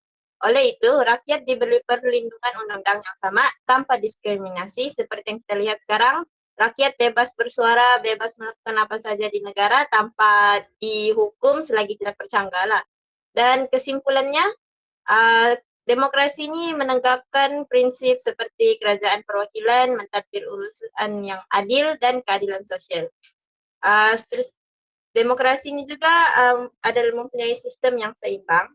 Oleh itu, rakyat diberi perlindungan undang-undang yang sama tanpa diskriminasi seperti yang kita lihat sekarang. Rakyat bebas bersuara, bebas melakukan apa saja di negara tanpa dihukum selagi tidak bercanggah. Dan kesimpulannya, demokrasi ini menegakkan prinsip seperti kerajaan perwakilan, mentadbir urusan yang adil dan keadilan sosial. demokrasi ini juga adalah mempunyai sistem yang seimbang.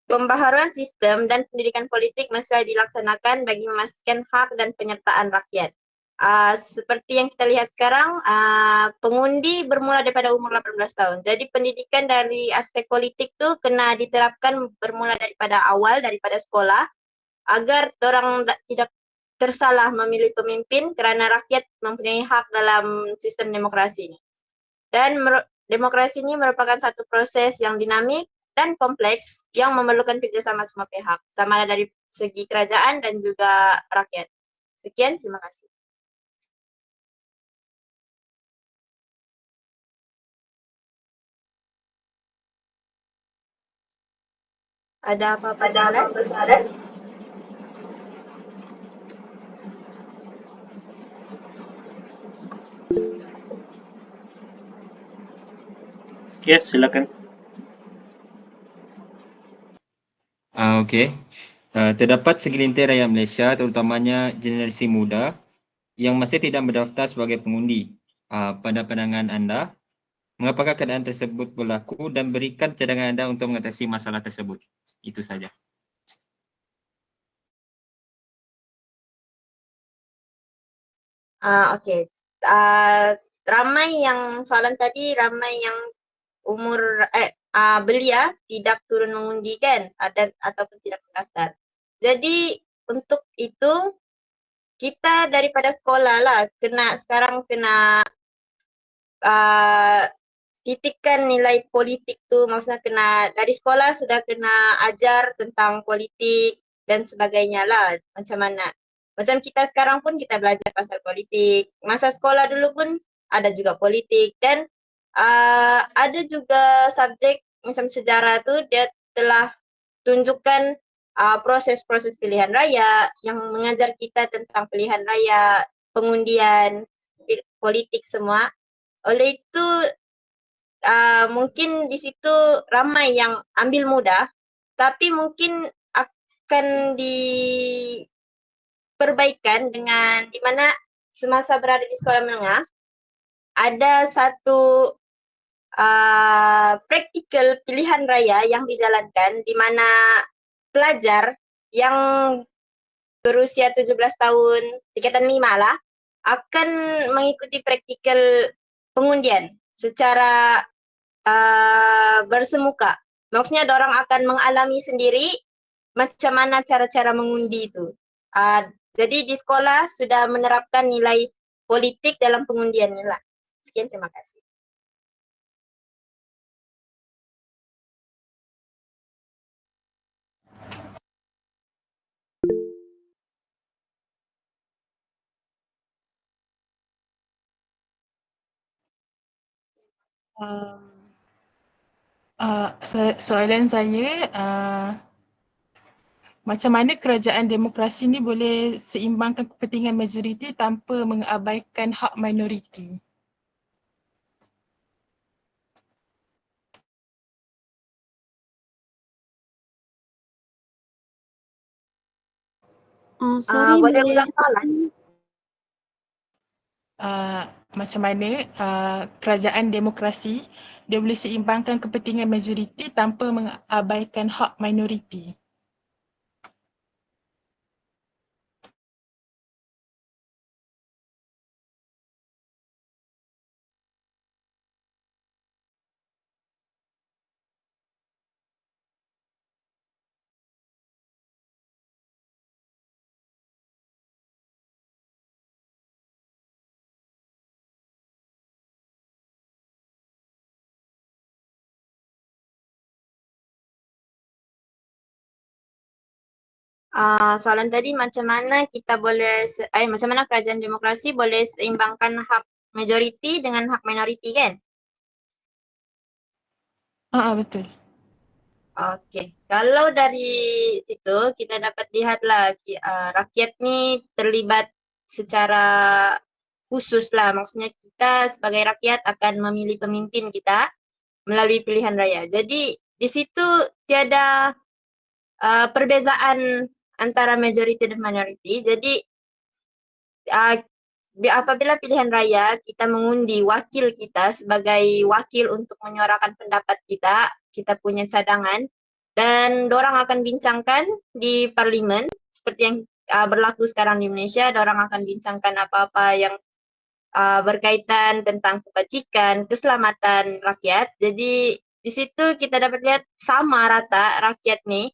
Pembaharuan sistem dan pendidikan politik mesti dilaksanakan bagi memastikan hak dan penyertaan rakyat. Seperti yang kita lihat sekarang, pengundi bermula daripada umur 18 tahun. Jadi pendidikan dari aspek politik tu kena diterapkan bermula daripada awal, daripada sekolah, agar orang tidak tersalah memilih pemimpin kerana rakyat mempunyai hak dalam sistem demokrasi ini. Dan demokrasi ini merupakan satu proses yang dinamik dan kompleks yang memerlukan kerjasama semua pihak, sama ada dari segi kerajaan dan juga rakyat. Sekian, terima kasih. Ada apa-apa soalan? Ya, silakan. Okey. Terdapat segelintir rakyat Malaysia, terutamanya generasi muda, yang masih tidak mendaftar sebagai pengundi. Pada pandangan anda, mengapakah keadaan tersebut berlaku dan berikan cadangan anda untuk mengatasi masalah tersebut? Itu saja. Okey. Ramai yang soalan tadi, ramai yang umur belia tidak turun mengundi kan, ataupun tidak mendaftar. Jadi untuk itu kita daripada sekolah lah sekarang kena titikkan nilai politik tu, maksudnya dari sekolah sudah kena ajar tentang politik dan sebagainya lah, macam mana. Macam kita sekarang pun kita belajar pasal politik. Masa sekolah dulu pun ada juga politik dan ada juga subjek macam sejarah tu dia telah tunjukkan proses-proses pilihan raya yang mengajar kita tentang pilihan raya, pengundian, politik semua. Oleh itu mungkin di situ ramai yang ambil mudah, tapi mungkin akan diperbaikan dengan di mana semasa berada di sekolah menengah ada satu praktikal pilihan raya yang dijalankan di mana pelajar yang berusia 17 tahun, tingkatan 5 lah, akan mengikuti praktikal pengundian secara bersemuka. Maksudnya orang akan mengalami sendiri macam mana cara-cara mengundi itu. Jadi di sekolah sudah menerapkan nilai politik dalam pengundian ni lah. Sekian, terima kasih. Soalan saya, macam mana kerajaan demokrasi ni boleh seimbangkan kepentingan majoriti tanpa mengabaikan hak minoriti? Boleh ulang soalan? Macam mana kerajaan demokrasi dia boleh seimbangkan kepentingan majoriti tanpa mengabaikan hak minoriti? Soalan tadi macam mana kita boleh, macam mana kerajaan demokrasi boleh seimbangkan hak majoriti dengan hak minoriti kan? Betul. Okey, kalau dari situ kita dapat lihatlah rakyat ni terlibat secara khusus lah. Maksudnya kita sebagai rakyat akan memilih pemimpin kita melalui pilihan raya. Jadi di situ tiada perbezaan antara majoriti dan minoriti. Jadi apabila pilihan raya kita mengundi wakil kita sebagai wakil untuk menyuarakan pendapat kita, kita punya cadangan dan dorang akan bincangkan di parlimen seperti yang berlaku sekarang di Indonesia. Dorang akan bincangkan apa-apa yang berkaitan tentang kebajikan, keselamatan rakyat. Jadi di situ kita dapat lihat sama rata rakyat nih,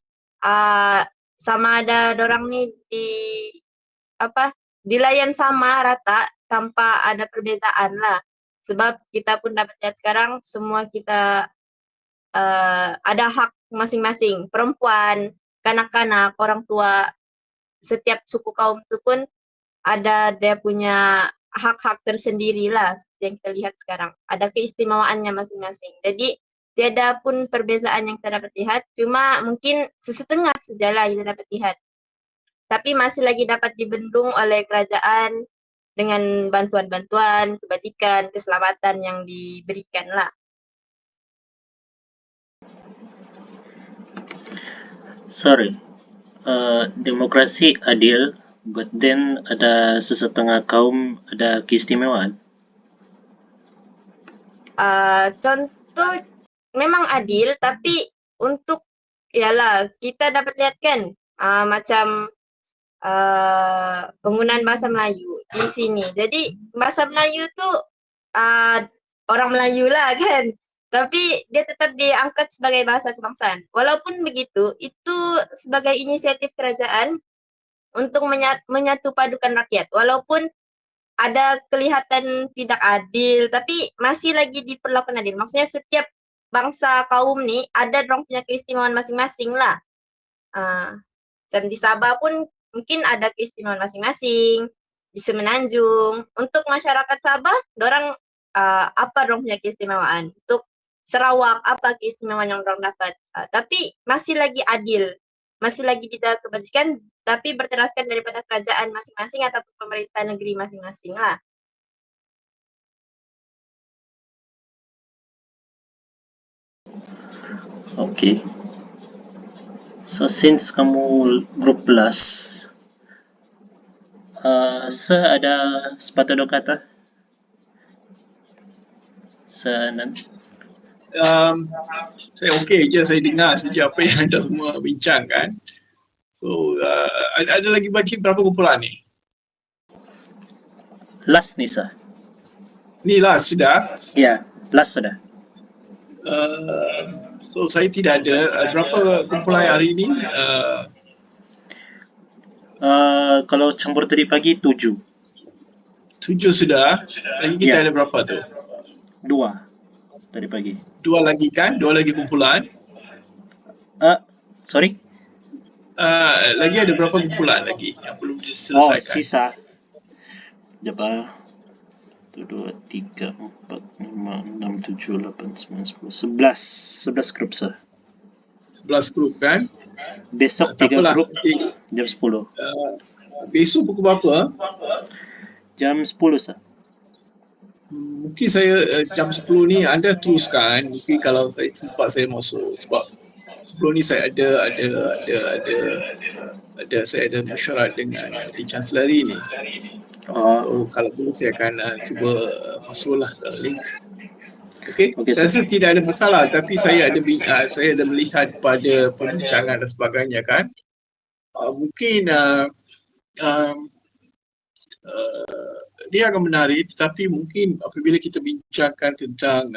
sama ada dorang nih dilayan sama rata tanpa ada perbezaan lah. Sebab kita pun dapat lihat sekarang semua kita ada hak masing-masing, perempuan, kanak-kanak, orang tua, setiap suku kaum itu pun ada dia punya hak-hak tersendiri lah seperti yang kita lihat sekarang. Ada keistimewaannya masing-masing. Jadi tiada pun perbezaan yang kita dapat lihat, cuma mungkin sesetengah sajalah kita dapat lihat. Tapi masih lagi dapat dibendung oleh kerajaan dengan bantuan-bantuan, kebajikan, keselamatan yang diberikan lah. Sorry, demokrasi adil, but then ada sesetengah kaum ada keistimewaan. Contoh memang adil, tapi untuk ialah kita dapat lihat kan macam penggunaan bahasa Melayu di sini. Jadi bahasa Melayu tu orang Melayu lah kan, tapi dia tetap diangkat sebagai bahasa kebangsaan. Walaupun begitu, itu sebagai inisiatif kerajaan untuk menyatu padukan rakyat. Walaupun ada kelihatan tidak adil, tapi masih lagi diperlakukan adil. Maksudnya setiap bangsa kaum ni ada dorang punya keistimewaan masing-masing lah. Macam di Sabah pun mungkin ada keistimewaan masing-masing, di Semenanjung. Untuk masyarakat Sabah, dorang apa dorang punya keistimewaan. Untuk Sarawak, apa keistimewaan yang dorang dapat. Tapi masih lagi adil, masih lagi dijaga kebajikan, tapi berteraskan daripada kerajaan masing-masing ataupun pemerintah negeri masing-masing lah. Okay. So since kamu group plus, ada sepatutnya kata? Saya okey je, saya dengar saja apa yang anda semua bincangkan. So ada lagi bagi berapa kumpulan ni? Last ni sah. Ni last sudah? Ya, last sudah. So saya tidak ada. Berapa kumpulan hari ini? Kalau campur tadi pagi 7. 7 sudah. Lagi kita ada berapa tu? 2 tadi pagi. 2 lagi kan? 2 lagi kumpulan. Sorry? Lagi ada berapa kumpulan lagi yang belum diselesaikan? Sisa. Japa. 1, 2, 3, 4, 5, 6, 7, 8, 9, 10, 11 grup sah. 11 grup kan? Besok 3 grup jam 10. Besok pukul berapa? Jam 10 sah. Mungkin saya jam 10 ni anda teruskan. Mungkin kalau saya sempat saya masuk sebab sebelum ni saya ada mesyuarat dengan di Chancellery ni. Kalau boleh saya akan cuba masuklah link. Okey, saya rasa tidak ada masalah, tapi saya ada melihat pada perbincangan dan sebagainya kan. Mungkin dia akan menarik, tetapi mungkin apabila kita bincangkan tentang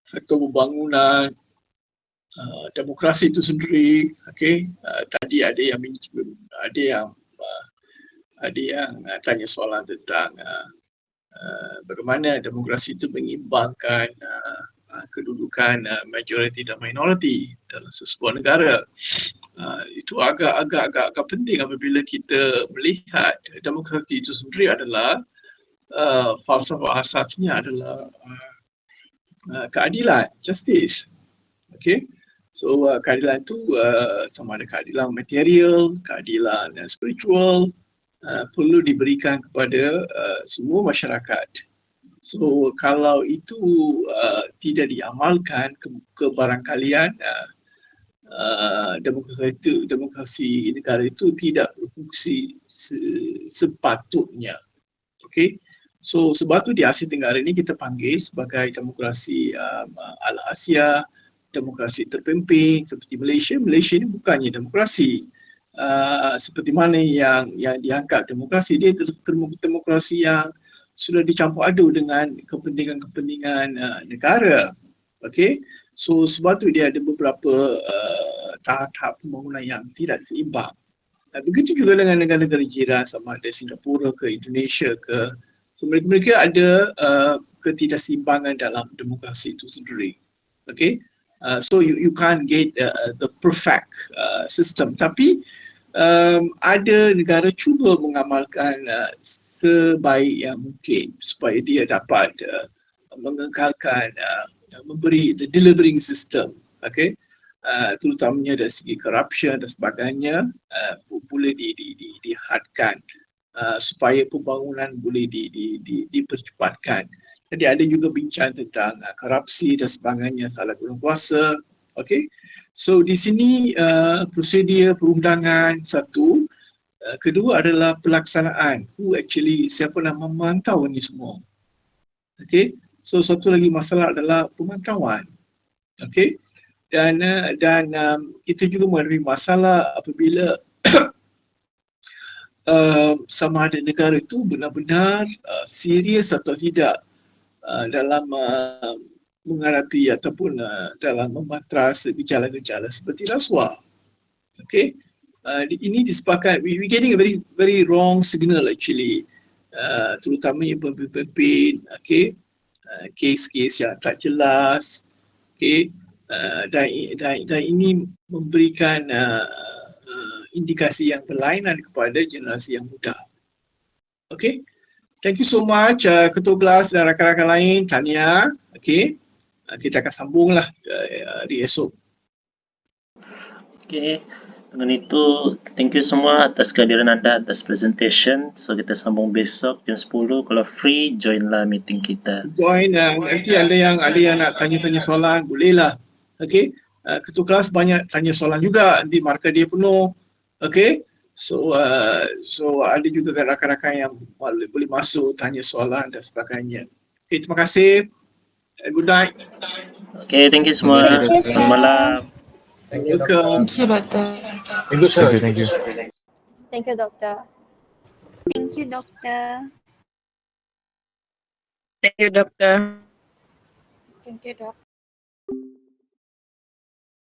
faktor pembangunan demokrasi itu sendiri, okey, tadi ada yang tanya soalan tentang bagaimana demokrasi itu mengimbangkan kedudukan majoriti dan minoriti dalam sebuah negara. Itu agak penting apabila kita melihat demokrasi itu sendiri adalah falsafah asasnya adalah keadilan, justice. Okay, so keadilan itu sama ada keadilan material, keadilan spiritual, perlu diberikan kepada semua masyarakat. So kalau itu tidak diamalkan kebarangkalian demokrasi negara itu tidak berfungsi sepatutnya. Okay. So sebab tu di Asia Tenggara ni kita panggil sebagai demokrasi Al-Asia, demokrasi terpimpin seperti Malaysia. Malaysia ni bukannya demokrasi seperti mana yang dianggap demokrasi. Dia demokrasi yang sudah dicampur aduk dengan kepentingan-kepentingan negara. Okay. So sebab tu dia ada beberapa tahap-tahap pembangunan yang tidak seimbang. Begitu juga dengan negara-negara jiran sama ada Singapura ke Indonesia ke. So mereka ada ketidakseimbangan dalam demokrasi itu sendiri. Okay. So you can't get the perfect system. Tapi ada negara cuba mengamalkan sebaik yang mungkin supaya dia dapat mengekalkan memberi the delivering system. Okay. Terutamanya dari segi corruption dan sebagainya boleh dihadkan supaya pembangunan boleh dipercepatkan. Jadi ada juga bincang tentang korupsi dan sebagainya, salah guna kuasa. Okay. So di sini prosedur perundangan satu, kedua adalah pelaksanaan. Siapa nak memantau ni semua. Okay. So satu lagi masalah adalah pemantauan. Okay. Dan kita juga menghadapi masalah apabila sama ada negara itu benar-benar serius atau tidak dalam menghadapi ataupun dalam mematras gejala-gejala seperti rasuah. Okay. Ini disepakati, we getting a very wrong signal actually, terutamanya pemimpin, okay, kes-kes yang tak jelas, okay. Dan ini memberikan indikasi yang berlainan kepada generasi yang muda. Okay. Thank you so much Ketua Kelas dan rakan-rakan lain, Tania. Okay. Kita akan sambunglah di esok. Okay. Dengan itu, thank you semua atas kehadiran anda atas presentation. So kita sambung besok jam 10. Kalau free, joinlah meeting kita. Join, nanti ada yang nak tanya-tanya soalan, bolehlah. Okay. Ketua kelas banyak tanya soalan juga, nanti markah dia penuh. Okay. So ada juga rakan-rakan yang boleh masuk, tanya soalan dan sebagainya. Okay, terima kasih. Good night. Okay, thank you semua. Selamat malam. Thank you, Thank you, Doktor. Thank you, sir. Thank you. Thank you, Doktor. Thank you, Doktor. Thank you, Doktor. Thank you, Dok.